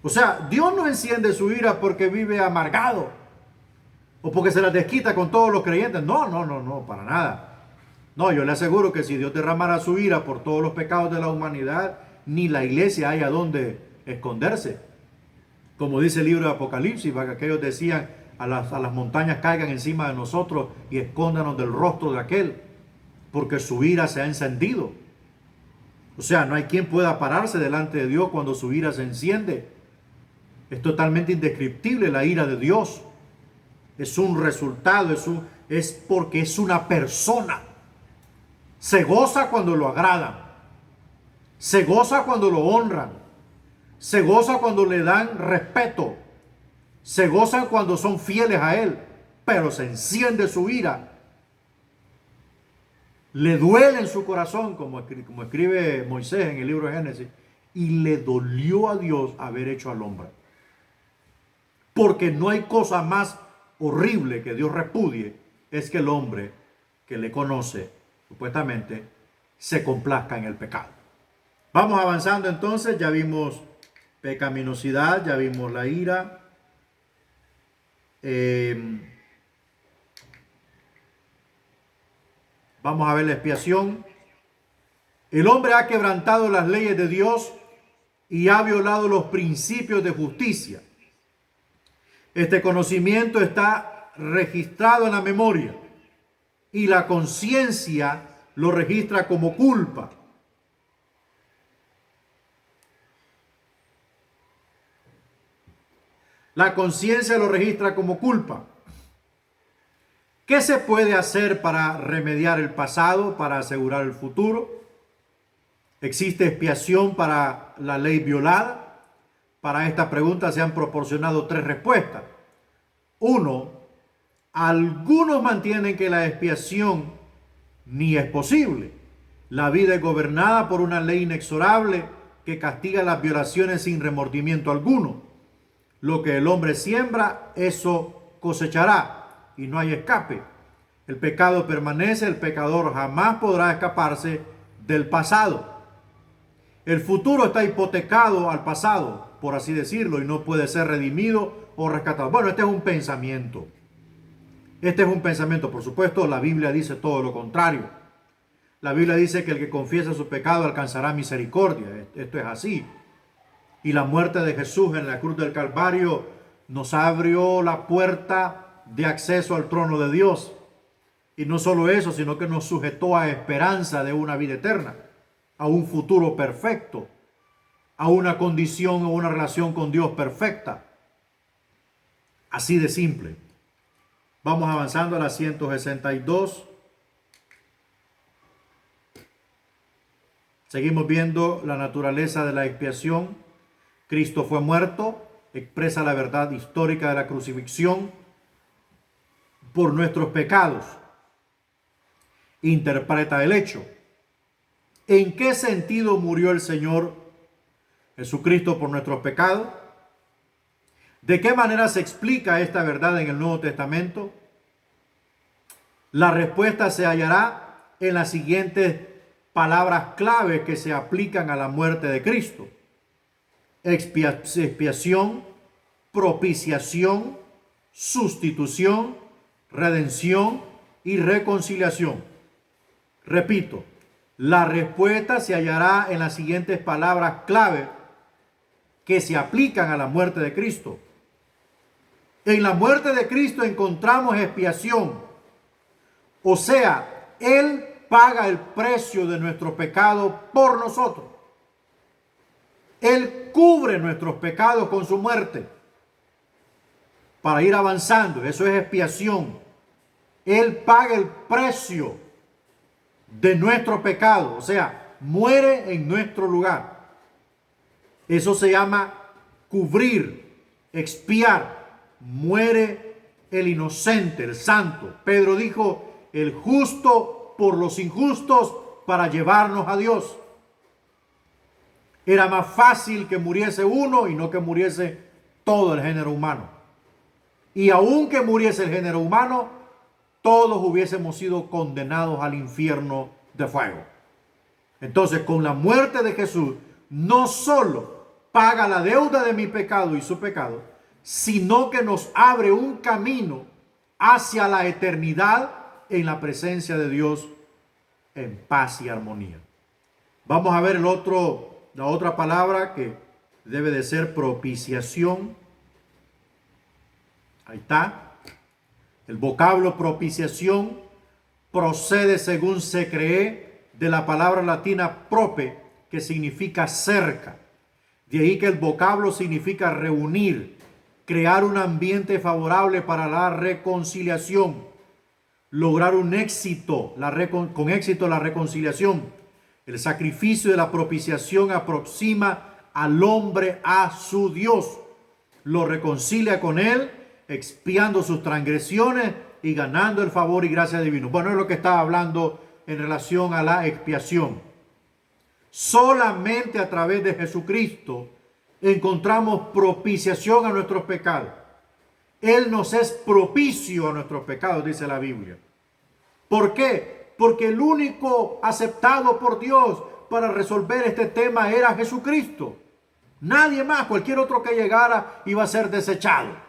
O sea, Dios no enciende su ira porque vive amargado o porque se la desquita con todos los creyentes. No, para nada. No, yo le aseguro que si Dios derramara su ira por todos los pecados de la humanidad, ni la iglesia hay a dónde esconderse. Como dice el libro de Apocalipsis, para que aquellos decían, a las montañas caigan encima de nosotros y escóndanos del rostro de aquel, porque su ira se ha encendido. O sea, no hay quien pueda pararse delante de Dios cuando su ira se enciende. Es totalmente indescriptible la ira de Dios. Es un resultado, es porque es una persona. Se goza cuando lo agradan. Se goza cuando lo honran. Se goza cuando le dan respeto. Se gozan cuando son fieles a Él. Pero se enciende su ira. Le duele en su corazón, como escribe Moisés en el libro de Génesis. Y le dolió a Dios haber hecho al hombre. Porque no hay cosa más horrible que Dios repudie, es que el hombre que le conoce, supuestamente, se complazca en el pecado. Vamos avanzando entonces, ya vimos pecaminosidad, ya vimos la ira. Vamos a ver la expiación. El hombre ha quebrantado las leyes de Dios y ha violado los principios de justicia. Este conocimiento está registrado en la memoria y la conciencia lo registra como culpa. La conciencia lo registra como culpa. ¿Qué se puede hacer para remediar el pasado, para asegurar el futuro? ¿Existe expiación para la ley violada? Para esta pregunta se han proporcionado 3 respuestas. 1. Algunos mantienen que la expiación ni es posible. La vida es gobernada por una ley inexorable que castiga las violaciones sin remordimiento alguno. Lo que el hombre siembra, eso cosechará y no hay escape. El pecado permanece, el pecador jamás podrá escaparse del pasado. El futuro está hipotecado al pasado, por así decirlo, y no puede ser redimido o rescatado. Bueno, este es un pensamiento. Este es un pensamiento. Por supuesto, la Biblia dice todo lo contrario. La Biblia dice que el que confiesa su pecado alcanzará misericordia. Esto es así. Y la muerte de Jesús en la cruz del Calvario nos abrió la puerta de acceso al trono de Dios. Y no solo eso, sino que nos sujetó a esperanza de una vida eterna, a un futuro perfecto, a una condición o una relación con Dios perfecta. Así de simple. Vamos avanzando a la 162. Seguimos viendo la naturaleza de la expiación. Cristo fue muerto, expresa la verdad histórica de la crucifixión por nuestros pecados. Interpreta el hecho. ¿En qué sentido murió el Señor Jesucristo por nuestros pecados? ¿De qué manera se explica esta verdad en el Nuevo Testamento? La respuesta se hallará en las siguientes palabras clave que se aplican a la muerte de Cristo: expiación, propiciación, sustitución, redención y reconciliación. Repito, la respuesta se hallará en las siguientes palabras clave que se aplican a la muerte de Cristo. En la muerte de Cristo encontramos expiación, o sea, Él paga el precio de nuestro pecado por nosotros. Él cubre nuestros pecados con su muerte para ir avanzando. Eso es expiación. Él paga el precio de nuestro pecado, o sea, muere en nuestro lugar. Eso se llama cubrir, expiar. Muere el inocente, el santo. Pedro dijo, el justo por los injustos para llevarnos a Dios. Era más fácil que muriese uno y no que muriese todo el género humano. Y aun que muriese el género humano, todos hubiésemos sido condenados al infierno de fuego. Entonces, con la muerte de Jesús, no solo paga la deuda de mi pecado y su pecado, sino que nos abre un camino hacia la eternidad en la presencia de Dios en paz y armonía. Vamos a ver la otra palabra que debe de ser propiciación. Ahí está. El vocablo propiciación procede, según se cree, de la palabra latina prope, que significa cerca. De ahí que el vocablo significa reunir, crear un ambiente favorable para la reconciliación, lograr un éxito, con éxito la reconciliación. El sacrificio de la propiciación aproxima al hombre a su Dios, lo reconcilia con él, expiando sus transgresiones y ganando el favor y gracia divino. Bueno, es lo que estaba hablando en relación a la expiación. Solamente a través de Jesucristo encontramos propiciación a nuestros pecados. Él nos es propicio a nuestros pecados, dice la Biblia. ¿Por qué? Porque el único aceptado por Dios para resolver este tema era Jesucristo. Nadie más, cualquier otro que llegara iba a ser desechado.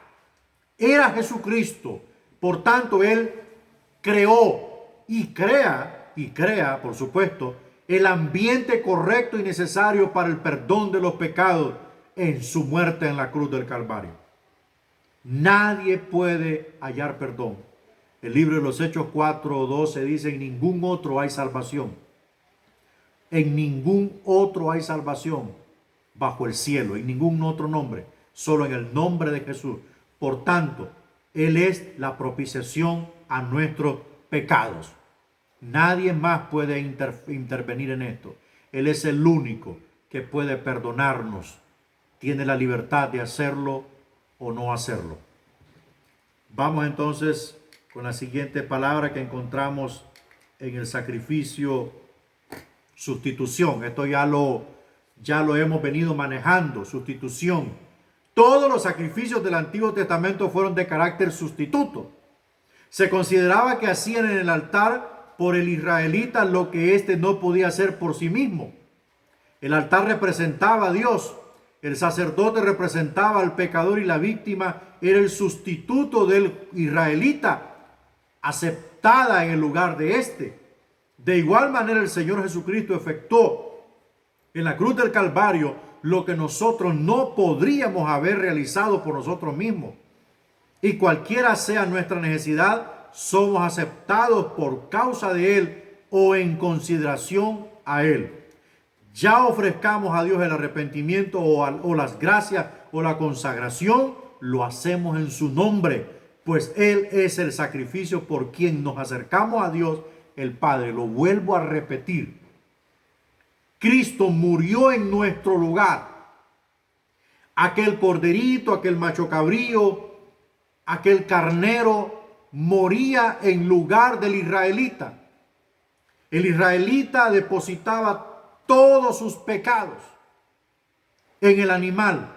Era Jesucristo. Por tanto, Él creó y crea, por supuesto, el ambiente correcto y necesario para el perdón de los pecados en su muerte en la cruz del Calvario. Nadie puede hallar perdón. El libro de los Hechos 4:12 dice, en ningún otro hay salvación. En ningún otro hay salvación bajo el cielo, en ningún otro nombre, solo en el nombre de Jesús. Por tanto, Él es la propiciación a nuestros pecados. Nadie más puede intervenir en esto. Él es el único que puede perdonarnos. Tiene la libertad de hacerlo o no hacerlo. Vamos entonces con la siguiente palabra que encontramos en el sacrificio sustitución. Esto ya lo hemos venido manejando, sustitución. Todos los sacrificios del Antiguo Testamento fueron de carácter sustituto. Se consideraba que hacían en el altar por el israelita lo que éste no podía hacer por sí mismo. El altar representaba a Dios, el sacerdote representaba al pecador y la víctima era el sustituto del israelita, aceptada en el lugar de éste. De igual manera el Señor Jesucristo efectuó en la cruz del Calvario lo que nosotros no podríamos haber realizado por nosotros mismos. Y cualquiera sea nuestra necesidad, somos aceptados por causa de Él o en consideración a Él. Ya ofrezcamos a Dios el arrepentimiento o las gracias o la consagración, lo hacemos en su nombre, pues Él es el sacrificio por quien nos acercamos a Dios el Padre. Lo vuelvo a repetir. Cristo murió en nuestro lugar. Aquel corderito, aquel macho cabrío, aquel carnero moría en lugar del israelita. El israelita depositaba todos sus pecados en el animal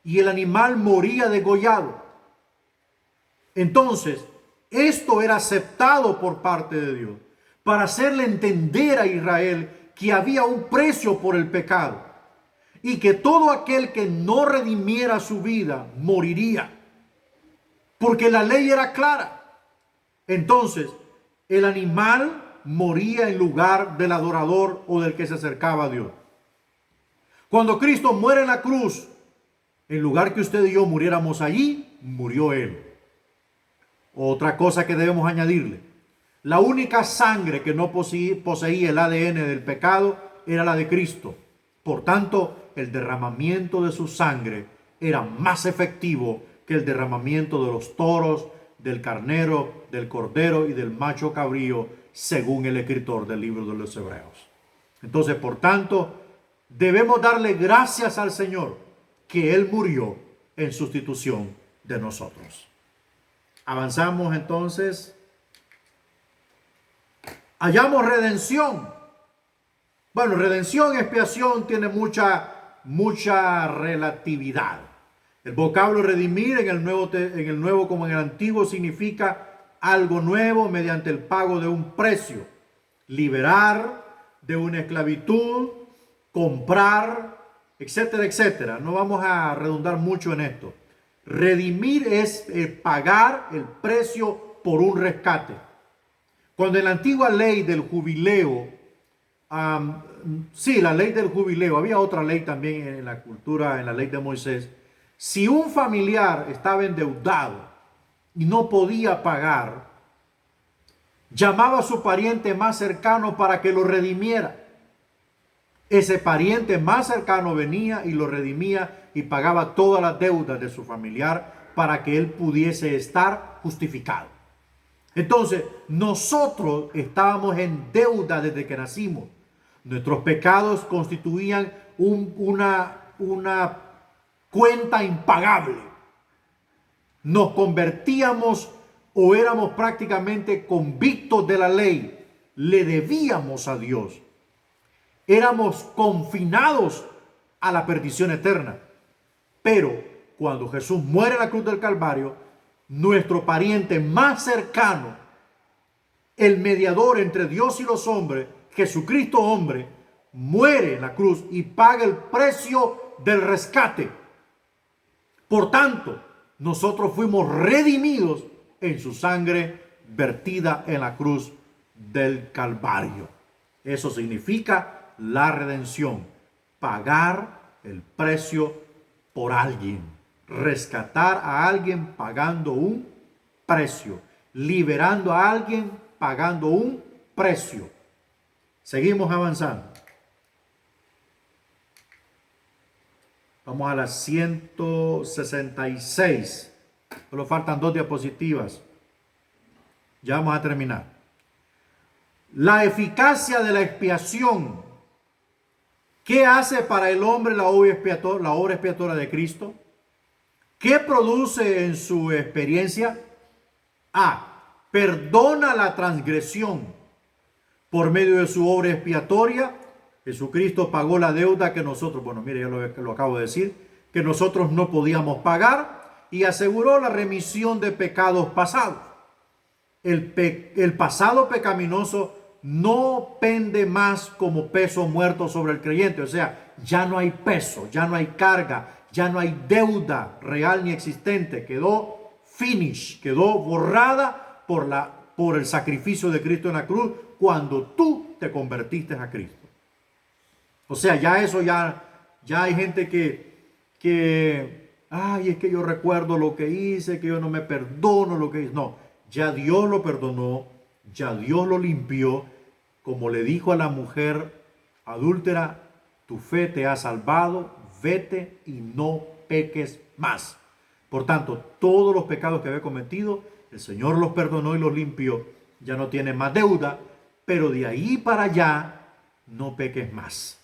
y el animal moría degollado. Entonces, esto era aceptado por parte de Dios para hacerle entender a Israel que había un precio por el pecado y que todo aquel que no redimiera su vida moriría, porque la ley era clara. Entonces, El animal moría en lugar del adorador o del que se acercaba a Dios. Cuando Cristo muere en la cruz, en lugar que usted y yo muriéramos allí, murió Él. Otra cosa que debemos añadirle: la única sangre que no poseía el ADN del pecado era la de Cristo. Por tanto, el derramamiento de su sangre era más efectivo que el derramamiento de los toros, del carnero, del cordero y del macho cabrío, según el escritor del libro de los Hebreos. Entonces, por tanto, debemos darle gracias al Señor que Él murió en sustitución de nosotros. Avanzamos entonces. Hallamos redención. Bueno, redención y expiación tiene mucha relatividad. El vocablo redimir en el nuevo como en el antiguo significa algo nuevo mediante el pago de un precio. Liberar de una esclavitud, comprar, etcétera, etcétera. No vamos a redundar mucho en esto. Redimir es pagar el precio por un rescate. Cuando en la antigua ley del jubileo, la ley del jubileo, había otra ley también en la cultura, en la ley de Moisés. Si un familiar estaba endeudado y no podía pagar, llamaba a su pariente más cercano para que lo redimiera. Ese pariente más cercano venía y lo redimía y pagaba todas las deudas de su familiar para que él pudiese estar justificado. Entonces, nosotros estábamos en deuda desde que nacimos. Nuestros pecados constituían una cuenta impagable. Nos convertíamos o éramos prácticamente convictos de la ley. Le debíamos a Dios. Éramos confinados a la perdición eterna. Pero cuando Jesús muere en la cruz del Calvario, nuestro pariente más cercano, el mediador entre Dios y los hombres, Jesucristo hombre, muere en la cruz y paga el precio del rescate. Por tanto, nosotros fuimos redimidos en su sangre vertida en la cruz del Calvario. Eso significa la redención, pagar el precio por alguien, rescatar a alguien pagando un precio, liberando a alguien pagando un precio. Seguimos avanzando. Vamos a las 166. Solo faltan 2 diapositivas. Ya vamos a terminar. La eficacia de la expiación. ¿Qué hace para el hombre la obra expiatoria de Cristo? ¿Qué produce en su experiencia? Perdona la transgresión. Por medio de su obra expiatoria, Jesucristo pagó la deuda que nosotros, ya lo acabo de decir, que nosotros no podíamos pagar, y aseguró la remisión de pecados pasados. El pasado pecaminoso no pende más como peso muerto sobre el creyente. O sea, ya no hay peso, ya no hay carga, ya no hay deuda real ni existente. Quedó finish, quedó borrada por el sacrificio de Cristo en la cruz cuando tú te convertiste a Cristo. O sea, ya hay gente que es que yo recuerdo lo que hice, que yo no me perdono lo que hice. No, ya Dios lo perdonó, ya Dios lo limpió. Como le dijo a la mujer adúltera, tu fe te ha salvado, vete y no peques más. Por tanto, todos los pecados que había cometido, el Señor los perdonó y los limpió. Ya no tiene más deuda, pero de ahí para allá no peques más.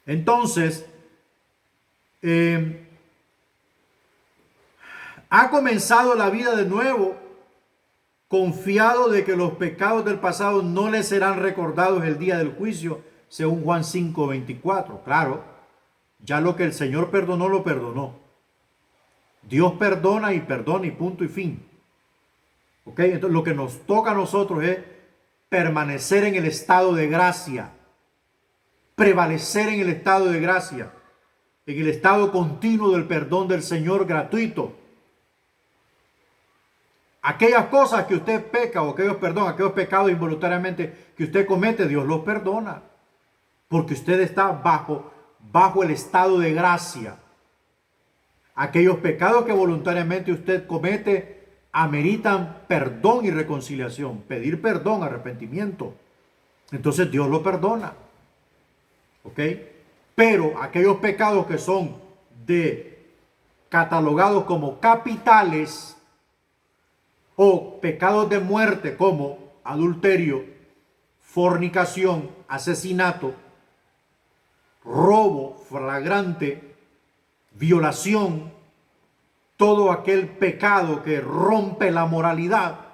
Entonces, ha comenzado la vida de nuevo, confiado de que los pecados del pasado no le serán recordados el día del juicio, según Juan 5:24. Claro, ya lo que el Señor perdonó, lo perdonó. Dios perdona y punto y fin. ¿Ok? Entonces lo que nos toca a nosotros es permanecer en el estado de gracia, prevalecer en el estado de gracia, en el estado continuo del perdón del Señor gratuito. Aquellas cosas que usted peca o aquellos pecados involuntariamente que usted comete, Dios los perdona. Porque usted está bajo el estado de gracia. Aquellos pecados que voluntariamente usted comete ameritan perdón y reconciliación. Pedir perdón, arrepentimiento. Entonces Dios lo perdona. ¿Ok? Pero aquellos pecados que son catalogados como capitales o pecados de muerte como adulterio, fornicación, asesinato, robo flagrante, violación, todo aquel pecado que rompe la moralidad,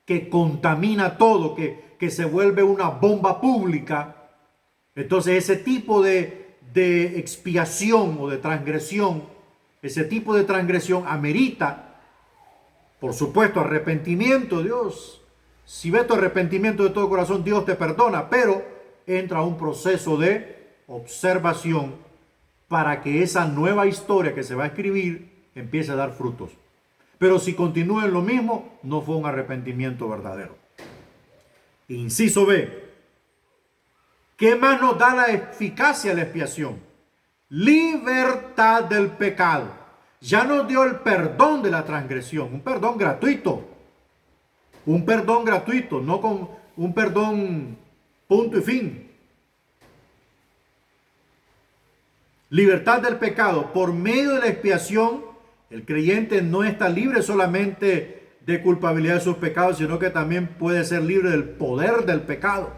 que contamina todo, que se vuelve una bomba pública. Entonces ese tipo de expiación o de transgresión, ese tipo de transgresión amerita, por supuesto, arrepentimiento. Dios, si ves tu arrepentimiento de todo corazón, Dios te perdona, pero entra un proceso de observación para que esa nueva historia que se va a escribir empiece a dar frutos. Pero si continúa en lo mismo, no fue un arrepentimiento verdadero. Inciso B. ¿Qué más nos da la eficacia de la expiación? Libertad del pecado. Ya nos dio el perdón de la transgresión, un perdón gratuito. Un perdón gratuito, no con un perdón punto y fin. Libertad del pecado. Por medio de la expiación, el creyente no está libre solamente de culpabilidad de sus pecados, sino que también puede ser libre del poder del pecado.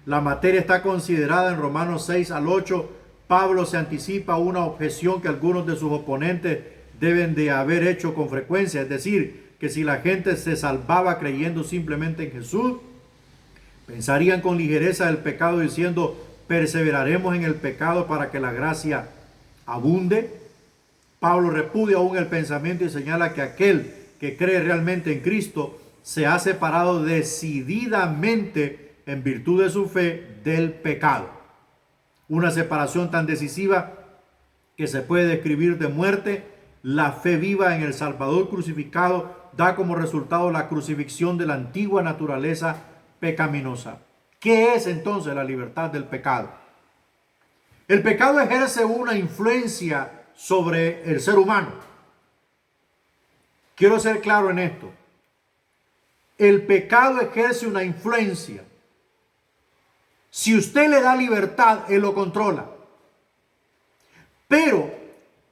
La materia está considerada en Romanos 6 al 8. Pablo se anticipa una objeción que algunos de sus oponentes deben de haber hecho con frecuencia. Es decir, que si la gente se salvaba creyendo simplemente en Jesús, pensarían con ligereza del pecado diciendo, perseveraremos en el pecado para que la gracia abunde. Pablo repudia aún el pensamiento y señala que aquel que cree realmente en Cristo se ha separado decididamente en virtud de su fe del pecado. Una separación tan decisiva que se puede describir de muerte. La fe viva en el Salvador crucificado da como resultado la crucifixión de la antigua naturaleza pecaminosa. ¿Qué es entonces la libertad del pecado? El pecado ejerce una influencia sobre el ser humano. Quiero ser claro en esto. El pecado ejerce una influencia. Si usted le da libertad, él lo controla. Pero,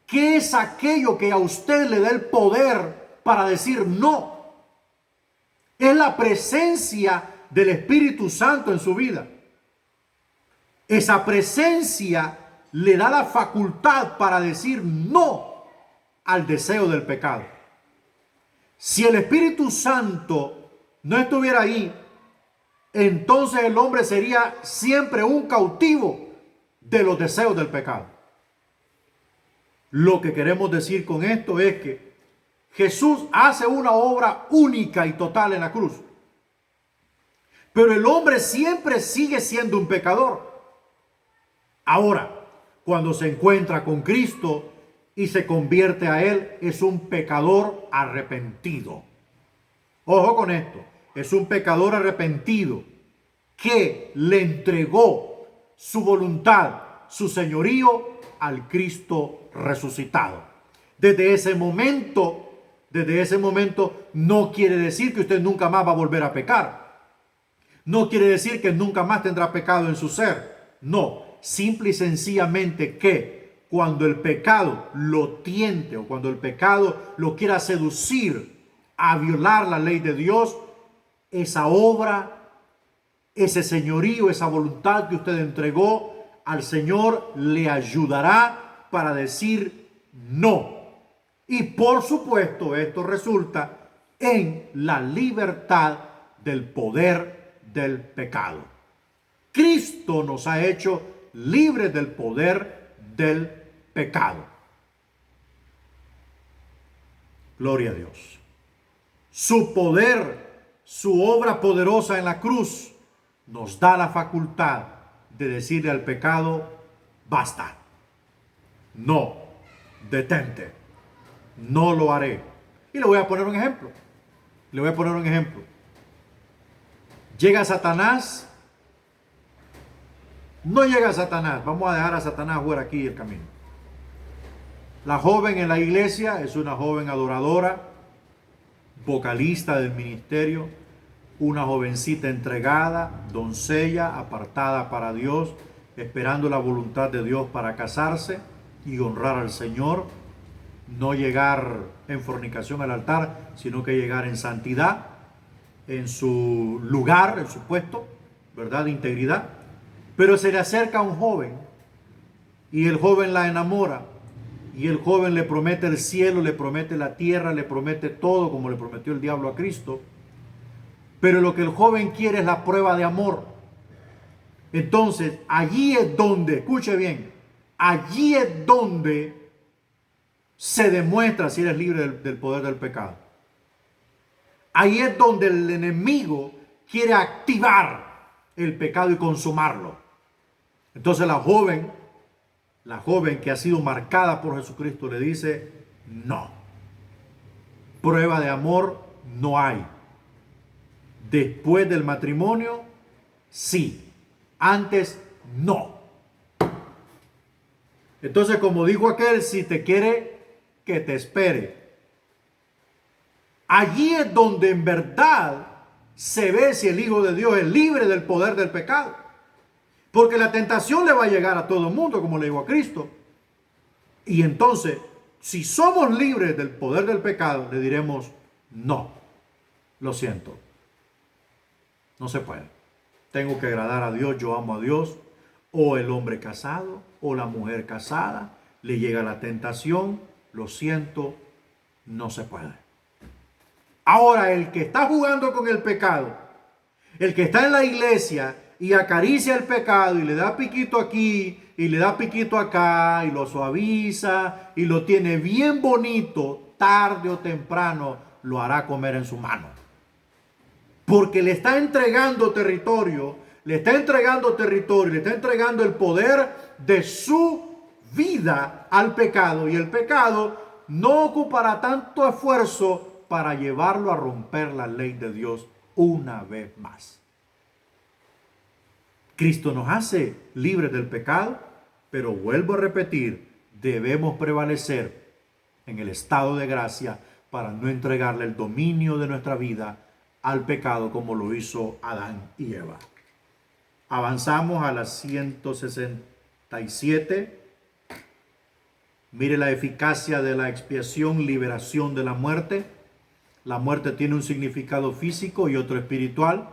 ¿qué es aquello que a usted le da el poder para decir no? Es la presencia del Espíritu Santo en su vida. Esa presencia le da la facultad para decir no al deseo del pecado. Si el Espíritu Santo no estuviera ahí, entonces el hombre sería siempre un cautivo de los deseos del pecado. Lo que queremos decir con esto es que Jesús hace una obra única y total en la cruz. Pero el hombre siempre sigue siendo un pecador. Ahora, cuando se encuentra con Cristo y se convierte a Él, es un pecador arrepentido. Ojo con esto. Es un pecador arrepentido que le entregó su voluntad, su señorío al Cristo resucitado. Desde ese momento no quiere decir que usted nunca más va a volver a pecar. No quiere decir que nunca más tendrá pecado en su ser. No, simple y sencillamente que cuando el pecado lo tiente o cuando el pecado lo quiera seducir a violar la ley de Dios, esa obra, ese señorío, esa voluntad que usted entregó al Señor le ayudará para decir no. Y por supuesto esto resulta en la libertad del poder del pecado. Cristo nos ha hecho libres del poder del pecado. Gloria a Dios. Su poder, su obra poderosa en la cruz, nos da la facultad de decirle al pecado, basta, no, detente, no lo haré. Y le voy a poner un ejemplo. Le voy a poner un ejemplo. Llega Satanás. No llega Satanás. Vamos a dejar a Satanás fuera aquí del camino. La joven en la iglesia es una joven adoradora, vocalista del ministerio, una jovencita entregada, doncella, apartada para Dios, esperando la voluntad de Dios para casarse y honrar al Señor. No llegar en fornicación al altar, sino que llegar en santidad, en su lugar, en su puesto, ¿verdad? De integridad. Pero se le acerca a un joven y el joven la enamora y el joven le promete el cielo, le promete la tierra, le promete todo como le prometió el diablo a Cristo. Pero lo que el joven quiere es la prueba de amor. Entonces, allí es donde, escuche bien, allí es donde se demuestra si eres libre del poder del pecado. Ahí es donde el enemigo quiere activar el pecado y consumarlo. Entonces la joven que ha sido marcada por Jesucristo le dice, no, prueba de amor no hay. Después del matrimonio, sí. Antes, no. Entonces, como dijo aquel, si te quiere, que te espere. Allí es donde en verdad se ve si el Hijo de Dios es libre del poder del pecado. Porque la tentación le va a llegar a todo el mundo, como le digo a Cristo. Y entonces, si somos libres del poder del pecado, le diremos, no, lo siento. No se puede. Tengo que agradar a Dios, yo amo a Dios. O el hombre casado, o la mujer casada, le llega la tentación, lo siento, no se puede. Ahora, el que está jugando con el pecado, el que está en la iglesia y acaricia el pecado y le da piquito aquí y le da piquito acá y lo suaviza y lo tiene bien bonito, tarde o temprano lo hará comer en su mano. Porque le está entregando territorio, le está entregando el poder de su vida al pecado. Y el pecado no ocupará tanto esfuerzo para llevarlo a romper la ley de Dios una vez más. Cristo nos hace libres del pecado, pero vuelvo a repetir, debemos prevalecer en el estado de gracia para no entregarle el dominio de nuestra vida al pecado como lo hizo Adán y Eva. Avanzamos a la 167. Mire la eficacia de la expiación, liberación de la muerte. La muerte tiene un significado físico y otro espiritual.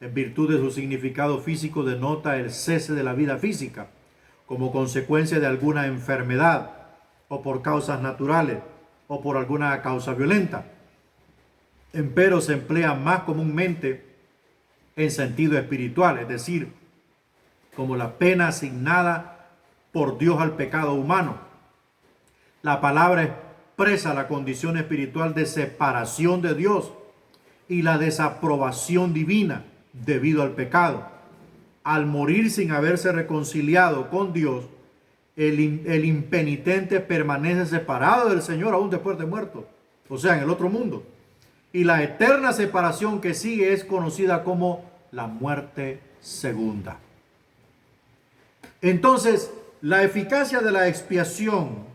En virtud de su significado físico denota el cese de la vida física como consecuencia de alguna enfermedad o por causas naturales o por alguna causa violenta. Empero se emplea más comúnmente en sentido espiritual, es decir, como la pena asignada por Dios al pecado humano. La palabra expresa la condición espiritual de separación de Dios y la desaprobación divina debido al pecado. Al morir sin haberse reconciliado con Dios, el impenitente permanece separado del Señor aún después de muerto, o sea, en el otro mundo. Y la eterna separación que sigue es conocida como la muerte segunda. Entonces, la eficacia de la expiación,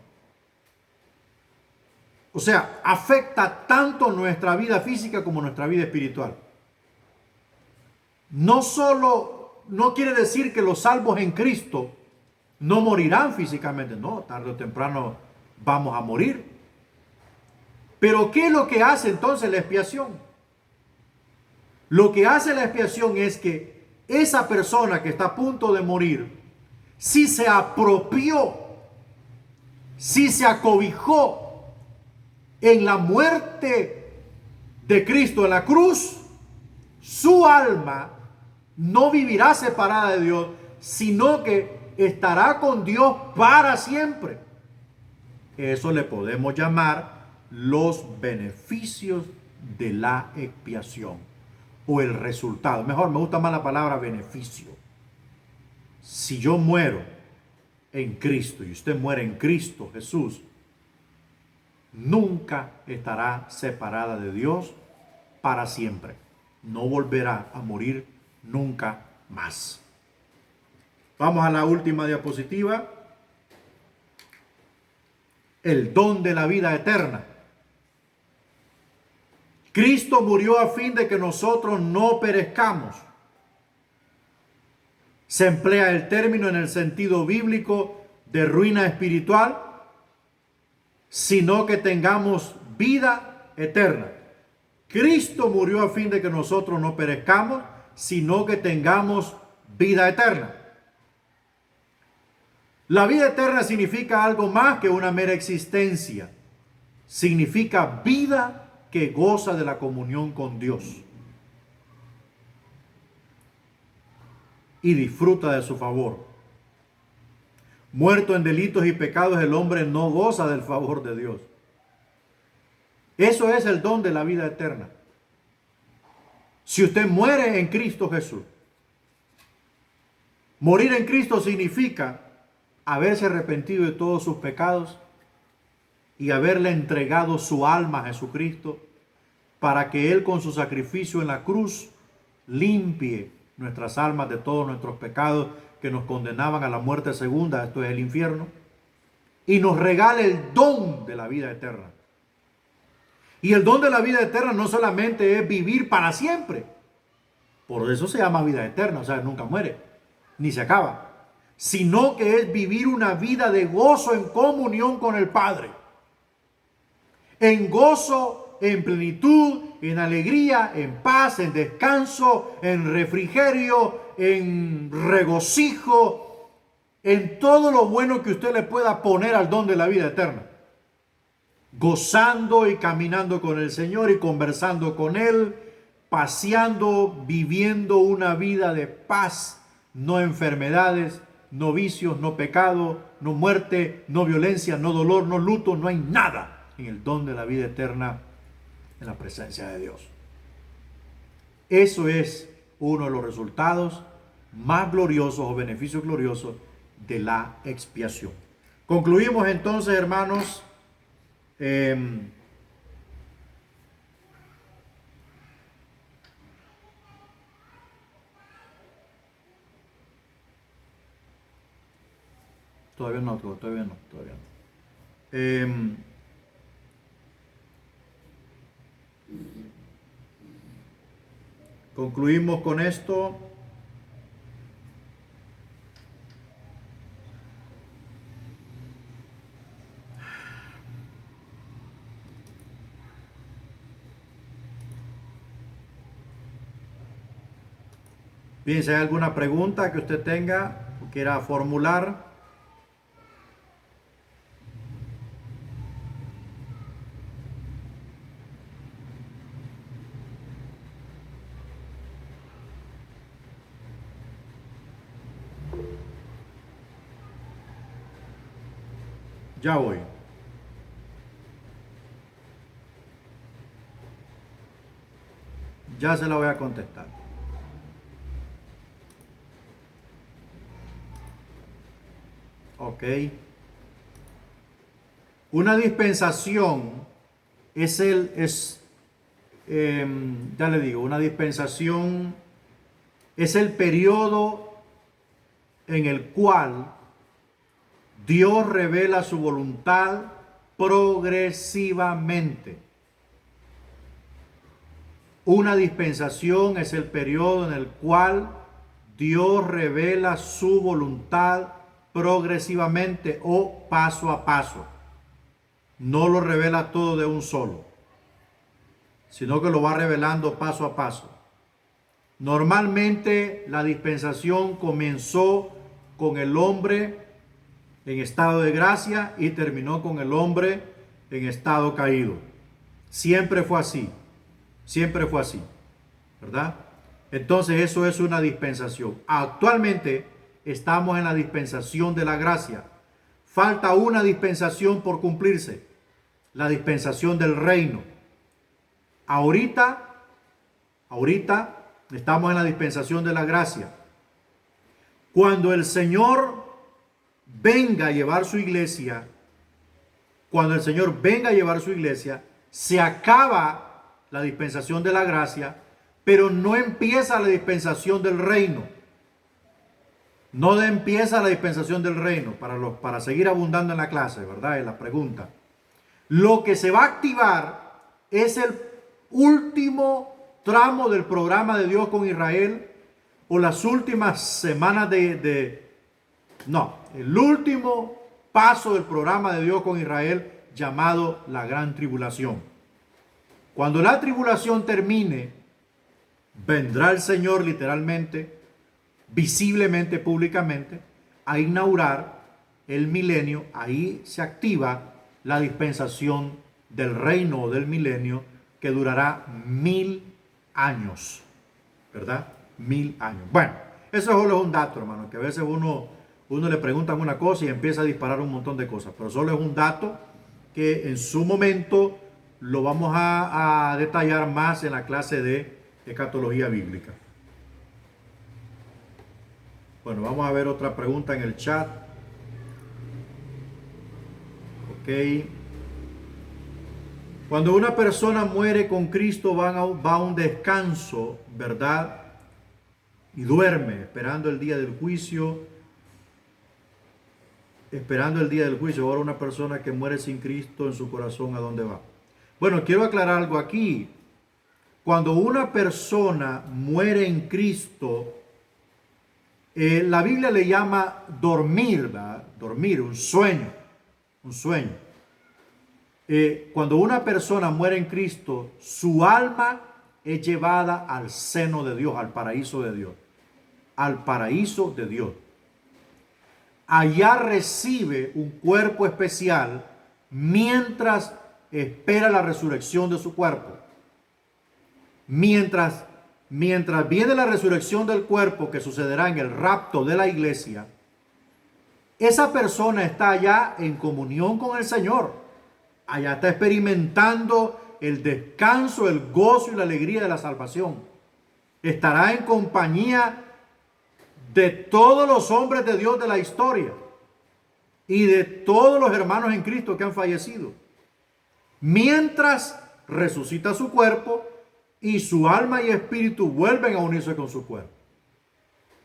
o sea, afecta tanto nuestra vida física como nuestra vida espiritual. No quiere decir que los salvos en Cristo no morirán físicamente. No, tarde o temprano vamos a morir. Pero ¿qué es lo que hace entonces la expiación? Lo que hace la expiación es que esa persona que está a punto de morir, si se apropió, si se acobijó en la muerte de Cristo en la cruz, su alma no vivirá separada de Dios, sino que estará con Dios para siempre. Eso le podemos llamar los beneficios de la expiación o el resultado. Mejor, me gusta más la palabra beneficio. Si yo muero en Cristo y usted muere en Cristo Jesús, nunca estará separada de Dios para siempre. No volverá a morir nunca más. Vamos a la última diapositiva. El don de la vida eterna. Cristo murió a fin de que nosotros no perezcamos. Se emplea el término en el sentido bíblico de ruina espiritual, sino que tengamos vida eterna. Cristo murió a fin de que nosotros no perezcamos, sino que tengamos vida eterna. La vida eterna significa algo más que una mera existencia. Significa vida que goza de la comunión con Dios y disfruta de su favor. Muerto en delitos y pecados, el hombre no goza del favor de Dios. Eso es el don de la vida eterna. Si usted muere en Cristo Jesús, morir en Cristo significa haberse arrepentido de todos sus pecados y haberle entregado su alma a Jesucristo para que Él con su sacrificio en la cruz limpie nuestras almas de todos nuestros pecados que nos condenaban a la muerte segunda, esto es el infierno, y nos regale el don de la vida eterna. Y el don de la vida eterna no solamente es vivir para siempre, por eso se llama vida eterna, o sea, nunca muere, ni se acaba, sino que es vivir una vida de gozo en comunión con el Padre, en gozo, en plenitud, en alegría, en paz, en descanso, en refrigerio, en regocijo, en todo lo bueno que usted le pueda poner al don de la vida eterna. Gozando y caminando con el Señor y conversando con Él, paseando, viviendo una vida de paz, no enfermedades, no vicios, no pecado, no muerte, no violencia, no dolor, no luto, no hay nada en el don de la vida eterna en la presencia de Dios. Eso es uno de los resultados más gloriosos o beneficios gloriosos de la expiación. Concluimos entonces, hermanos, todavía no. Concluimos con esto. Bien, si hay alguna pregunta que usted tenga o quiera formular. Ya voy. Ya se la voy a contestar. Ok. Una dispensación ya le digo, una dispensación es el periodo en el cual Dios revela su voluntad progresivamente. Una dispensación es el periodo en el cual Dios revela su voluntad progresivamente o paso a paso. No lo revela todo de un solo, sino que lo va revelando paso a paso. Normalmente la dispensación comenzó con el hombre en estado de gracia y terminó con el hombre en estado caído. Siempre fue así, ¿verdad? Entonces eso es una dispensación. Actualmente estamos en la dispensación de la gracia. Falta una dispensación por cumplirse, la dispensación del reino. Ahorita estamos en la dispensación de la gracia. Cuando el Señor venga a llevar su iglesia, se acaba la dispensación de la gracia, pero no empieza la dispensación del reino. No empieza la dispensación del reino, para seguir abundando en la clase, ¿verdad? En la pregunta. Lo que se va a activar es el último tramo del programa de Dios con Israel, o las últimas semanas el último paso del programa de Dios con Israel, llamado la gran tribulación. Cuando la tribulación termine, vendrá el Señor literalmente, visiblemente, públicamente, a inaugurar el milenio. Ahí se activa la dispensación del reino o del milenio, que durará 1000 años, ¿verdad? 1000 años. Bueno, eso solo es un dato, hermano, que a veces uno le preguntan una cosa y empieza a disparar un montón de cosas, pero solo es un dato que en su momento lo vamos a detallar más en la clase de escatología bíblica. Bueno, vamos a ver otra pregunta en el chat. Ok. Cuando una persona muere con Cristo, va a un descanso, ¿verdad? Y duerme, esperando el día del juicio. Esperando el día del juicio. Ahora una persona que muere sin Cristo en su corazón, ¿a dónde va? Bueno, quiero aclarar algo aquí. Cuando una persona muere en Cristo, la Biblia le llama dormir, ¿verdad? Dormir, un sueño. Un sueño. Cuando una persona muere en Cristo, su alma es llevada al seno de Dios, al paraíso de Dios. Al paraíso de Dios. Allá recibe un cuerpo especial mientras espera la resurrección de su cuerpo. Mientras viene la resurrección del cuerpo, que sucederá en el rapto de la iglesia, esa persona está allá en comunión con el Señor. Allá está experimentando el descanso, el gozo y la alegría de la salvación. Estará en compañía de todos los hombres de Dios de la historia y de todos los hermanos en Cristo que han fallecido, mientras resucita su cuerpo y su alma y espíritu vuelven a unirse con su cuerpo.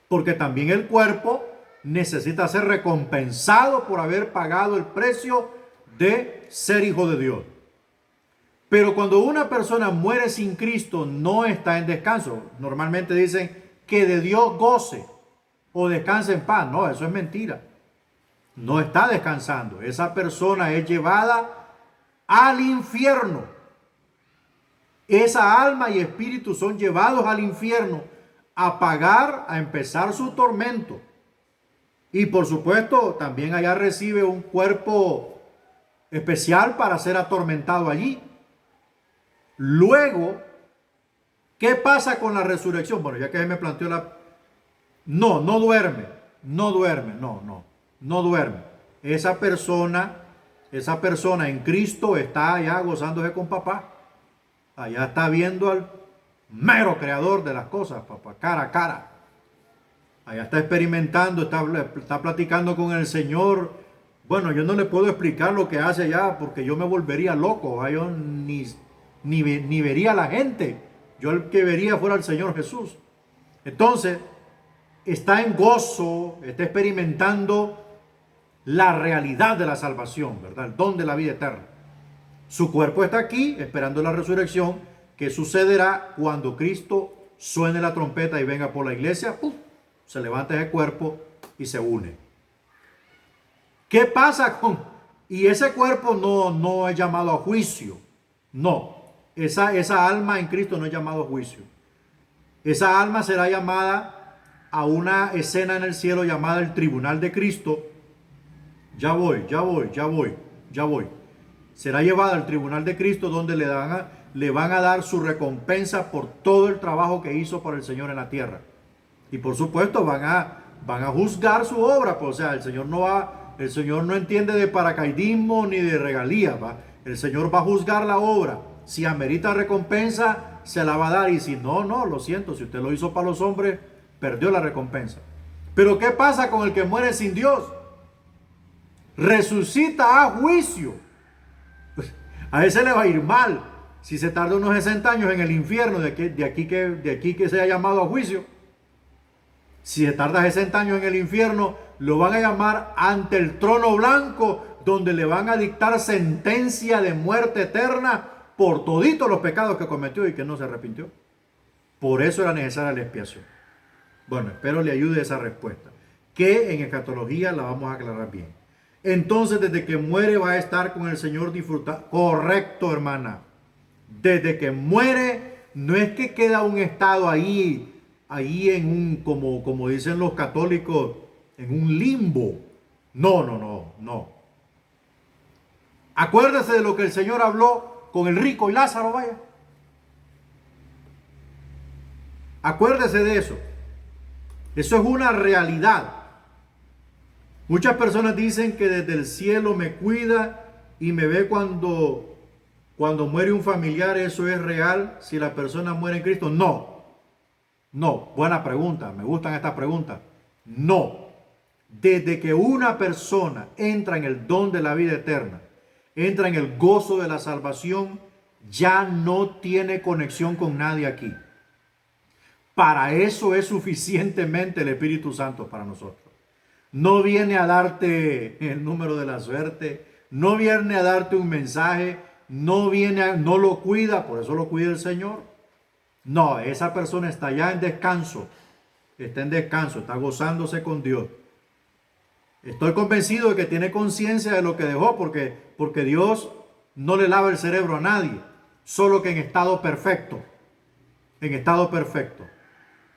Porque también el cuerpo necesita ser recompensado por haber pagado el precio de ser hijo de Dios. Pero cuando una persona muere sin Cristo, no está en descanso. Normalmente dicen que de Dios goce o descanse en paz. No, eso es mentira. No está descansando. Esa persona es llevada al infierno. Esa alma y espíritu son llevados al infierno a pagar, a empezar su tormento. Y por supuesto, también allá recibe un cuerpo especial para ser atormentado allí. Luego, ¿qué pasa con la resurrección? Bueno, ya que me planteó no duerme, no duerme. Esa persona en Cristo está allá gozándose con papá. Allá está viendo al mero creador de las cosas, papá, cara a cara. Allá está experimentando, está platicando con el Señor. Bueno, yo no le puedo explicar lo que hace allá porque yo me volvería loco. Yo ni vería a la gente. Yo el que vería fuera el Señor Jesús. Entonces, está en gozo, está experimentando la realidad de la salvación, ¿verdad? El don de la vida eterna. Su cuerpo está aquí esperando la resurrección, que sucederá cuando Cristo suene la trompeta y venga por la iglesia. ¡Pum! Se levanta ese cuerpo y se une. ¿Qué pasa y ese cuerpo no es llamado a juicio? No, esa alma en Cristo no es llamado a juicio. Esa alma será llamada a una escena en el cielo llamada el tribunal de Cristo. Ya voy. Será llevada al tribunal de Cristo, donde le van a dar su recompensa por todo el trabajo que hizo por el Señor en la tierra. Y por supuesto van a juzgar su obra. Pues, o sea, el Señor no entiende de paracaidismo ni de regalías. ¿Va? El Señor va a juzgar la obra. Si amerita recompensa, se la va a dar. Y si no, lo siento. Si usted lo hizo para los hombres, perdió la recompensa. Pero ¿qué pasa con el que muere sin Dios? Resucita a juicio. A ese le va a ir mal. si se tarda unos 60 años en el infierno, de aquí que sea llamado a juicio, si se tarda 60 años en el infierno, lo van a llamar ante el trono blanco, donde le van a dictar sentencia de muerte eterna por toditos los pecados que cometió y que no se arrepintió. Por eso era necesaria la expiación. Bueno, espero le ayude esa respuesta, que en escatología la vamos a aclarar bien. Entonces, desde que muere va a estar con el Señor disfrutando. Correcto, hermana. Desde que muere, no es que queda un estado ahí en un, como dicen los católicos, en un limbo. No. Acuérdese de lo que el Señor habló con el rico y Lázaro, vaya. Acuérdese de eso. Eso es una realidad. Muchas personas dicen que desde el cielo me cuida y me ve cuando muere un familiar. ¿Eso es real si la persona muere en Cristo? No, buena pregunta, me gustan estas preguntas. No, desde que una persona entra en el don de la vida eterna, entra en el gozo de la salvación, ya no tiene conexión con nadie aquí. Para eso es suficientemente el Espíritu Santo para nosotros. No viene a darte el número de la suerte, no viene a darte un mensaje, no lo cuida, por eso lo cuida el Señor. No, esa persona está ya en descanso, está gozándose con Dios. Estoy convencido de que tiene conciencia de lo que dejó, porque Dios no le lava el cerebro a nadie, solo que en estado perfecto.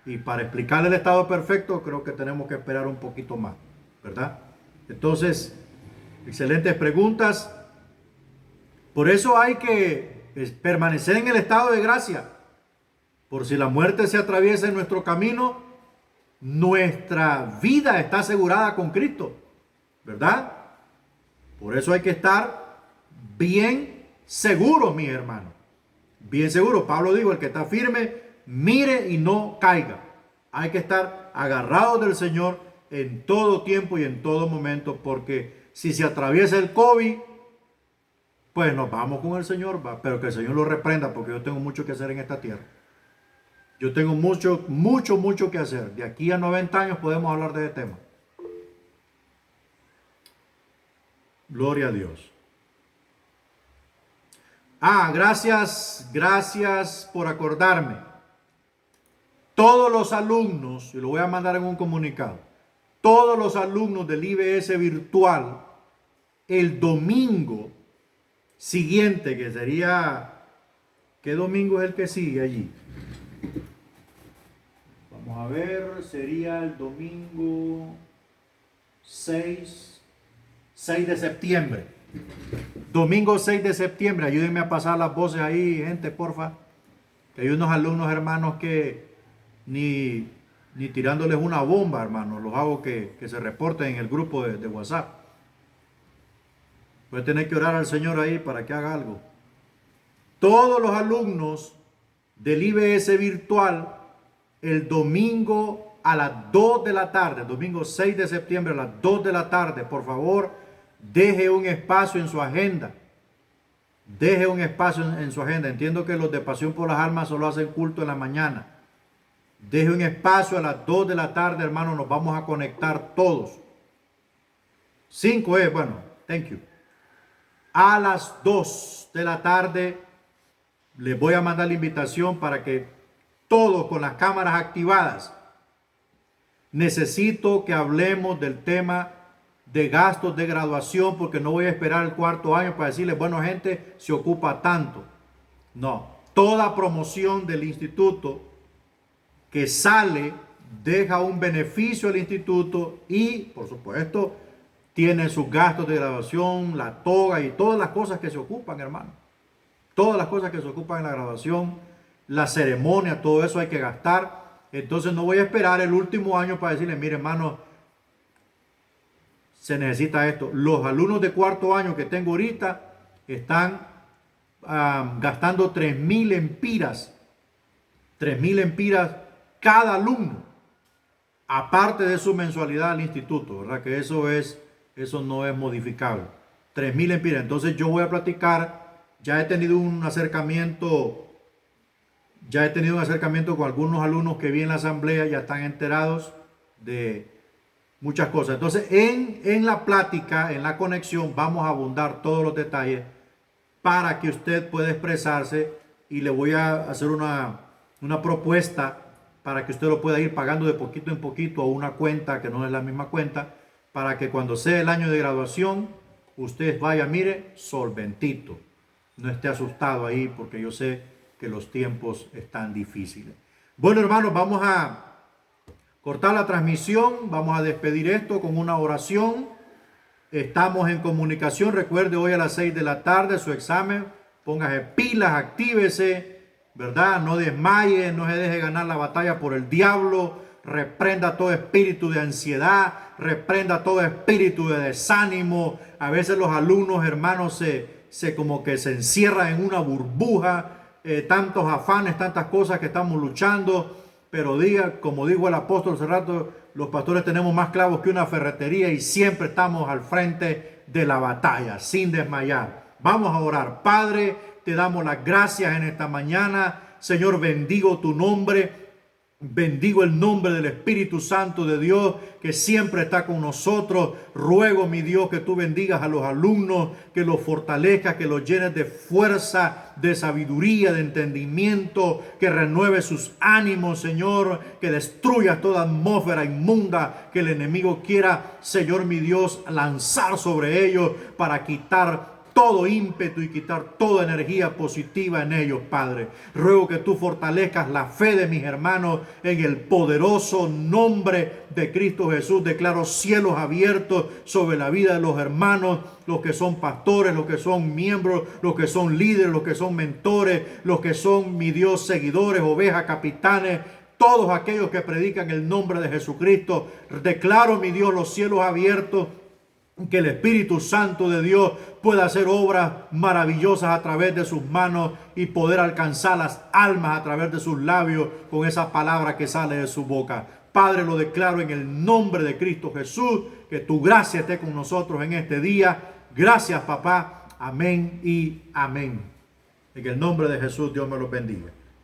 Y para explicarle el estado perfecto, creo que tenemos que esperar un poquito más, ¿verdad? Entonces, excelentes preguntas. Por eso hay que permanecer en el estado de gracia. Por si la muerte se atraviesa en nuestro camino, nuestra vida está asegurada con Cristo, ¿verdad? Por eso hay que estar bien seguros, mis hermanos. Bien seguros. Pablo dijo, el que está firme, mire y no caiga. Hay que estar agarrados del Señor en todo tiempo y en todo momento, porque si se atraviesa el COVID, pues nos vamos con el Señor, pero que el Señor lo reprenda, porque yo tengo mucho que hacer en esta tierra. Yo tengo mucho que hacer. De aquí a 90 años podemos hablar de este tema. Gloria a Dios. Gracias por acordarme. Todos los alumnos, y lo voy a mandar en un comunicado, todos los alumnos del IBS virtual, el domingo siguiente, que sería, ¿qué domingo es el que sigue allí? Vamos a ver, sería el domingo 6 de septiembre. Domingo 6 de septiembre, ayúdenme a pasar las voces ahí, gente, porfa. Que hay unos alumnos, hermanos, que ni tirándoles una bomba, hermanos, los hago que se reporten en el grupo de WhatsApp. Voy a tener que orar al Señor ahí para que haga algo. Todos los alumnos del IBS virtual, el domingo a las 2 de la tarde, domingo 6 de septiembre a las 2 de la tarde, por favor, deje un espacio en su agenda. Deje un espacio en su agenda. Entiendo que los de Pasión por las Almas solo hacen culto en la mañana. Deje un espacio a las 2 de la tarde, hermano, nos vamos a conectar todos. 5 es, bueno, thank you. A las 2 de la tarde les voy a mandar la invitación para que todos con las cámaras activadas. Necesito que hablemos del tema de gastos de graduación, porque no voy a esperar el cuarto año para decirles, bueno, gente, se ocupa tanto. No, toda promoción del instituto que sale deja un beneficio al instituto y, por supuesto, tiene sus gastos de graduación, la toga y todas las cosas que se ocupan, hermano. Todas las cosas que se ocupan en la graduación, la ceremonia, todo eso hay que gastar. Entonces no voy a esperar el último año para decirle, mire, hermano, se necesita esto. Los alumnos de cuarto año que tengo ahorita están gastando 3.000 empiras. 3.000 empiras cada alumno. Aparte de su mensualidad al instituto, ¿verdad? Que eso no es modificable. 3.000 empiras. Entonces yo voy a platicar Ya he tenido un acercamiento con algunos alumnos que vi en la asamblea, ya están enterados de muchas cosas. Entonces, en la plática, en la conexión, vamos a abundar todos los detalles para que usted pueda expresarse, y le voy a hacer una propuesta para que usted lo pueda ir pagando de poquito en poquito a una cuenta que no es la misma cuenta, para que cuando sea el año de graduación, usted vaya, mire, solventito. No esté asustado ahí, porque yo sé que los tiempos están difíciles. Bueno, hermanos, vamos a cortar la transmisión, vamos a despedir esto con una oración. Estamos en comunicación. Recuerde, hoy a las 6 de la tarde su examen. Póngase pilas, actívese, ¿verdad? No desmaye, no se deje ganar la batalla por el diablo. Reprenda todo espíritu de ansiedad, reprenda todo espíritu de desánimo. A veces los alumnos, hermanos, se como que se encierran en una burbuja, tantos afanes, tantas cosas que estamos luchando. Pero como dijo el apóstol hace rato, los pastores tenemos más clavos que una ferretería y siempre estamos al frente de la batalla, sin desmayar. Vamos a orar. Padre, te damos las gracias en esta mañana. Señor, bendigo tu nombre. Bendigo el nombre del Espíritu Santo de Dios que siempre está con nosotros. Ruego, mi Dios, que tú bendigas a los alumnos, que los fortalezcas, que los llenes de fuerza, de sabiduría, de entendimiento, que renueve sus ánimos, Señor, que destruya toda atmósfera inmunda que el enemigo quiera, Señor, mi Dios, lanzar sobre ellos para quitar todo ímpetu y quitar toda energía positiva en ellos, Padre. Ruego que tú fortalezcas la fe de mis hermanos en el poderoso nombre de Cristo Jesús. Declaro cielos abiertos sobre la vida de los hermanos, los que son pastores, los que son miembros, los que son líderes, los que son mentores, los que son, mi Dios, seguidores, ovejas, capitanes. Todos aquellos que predican el nombre de Jesucristo. Declaro, mi Dios, los cielos abiertos, que el Espíritu Santo de Dios pueda hacer obras maravillosas a través de sus manos y poder alcanzar las almas a través de sus labios con esa palabra que sale de su boca. Padre, lo declaro en el nombre de Cristo Jesús, que tu gracia esté con nosotros en este día. Gracias, papá. Amén y amén. En el nombre de Jesús, Dios me los bendiga.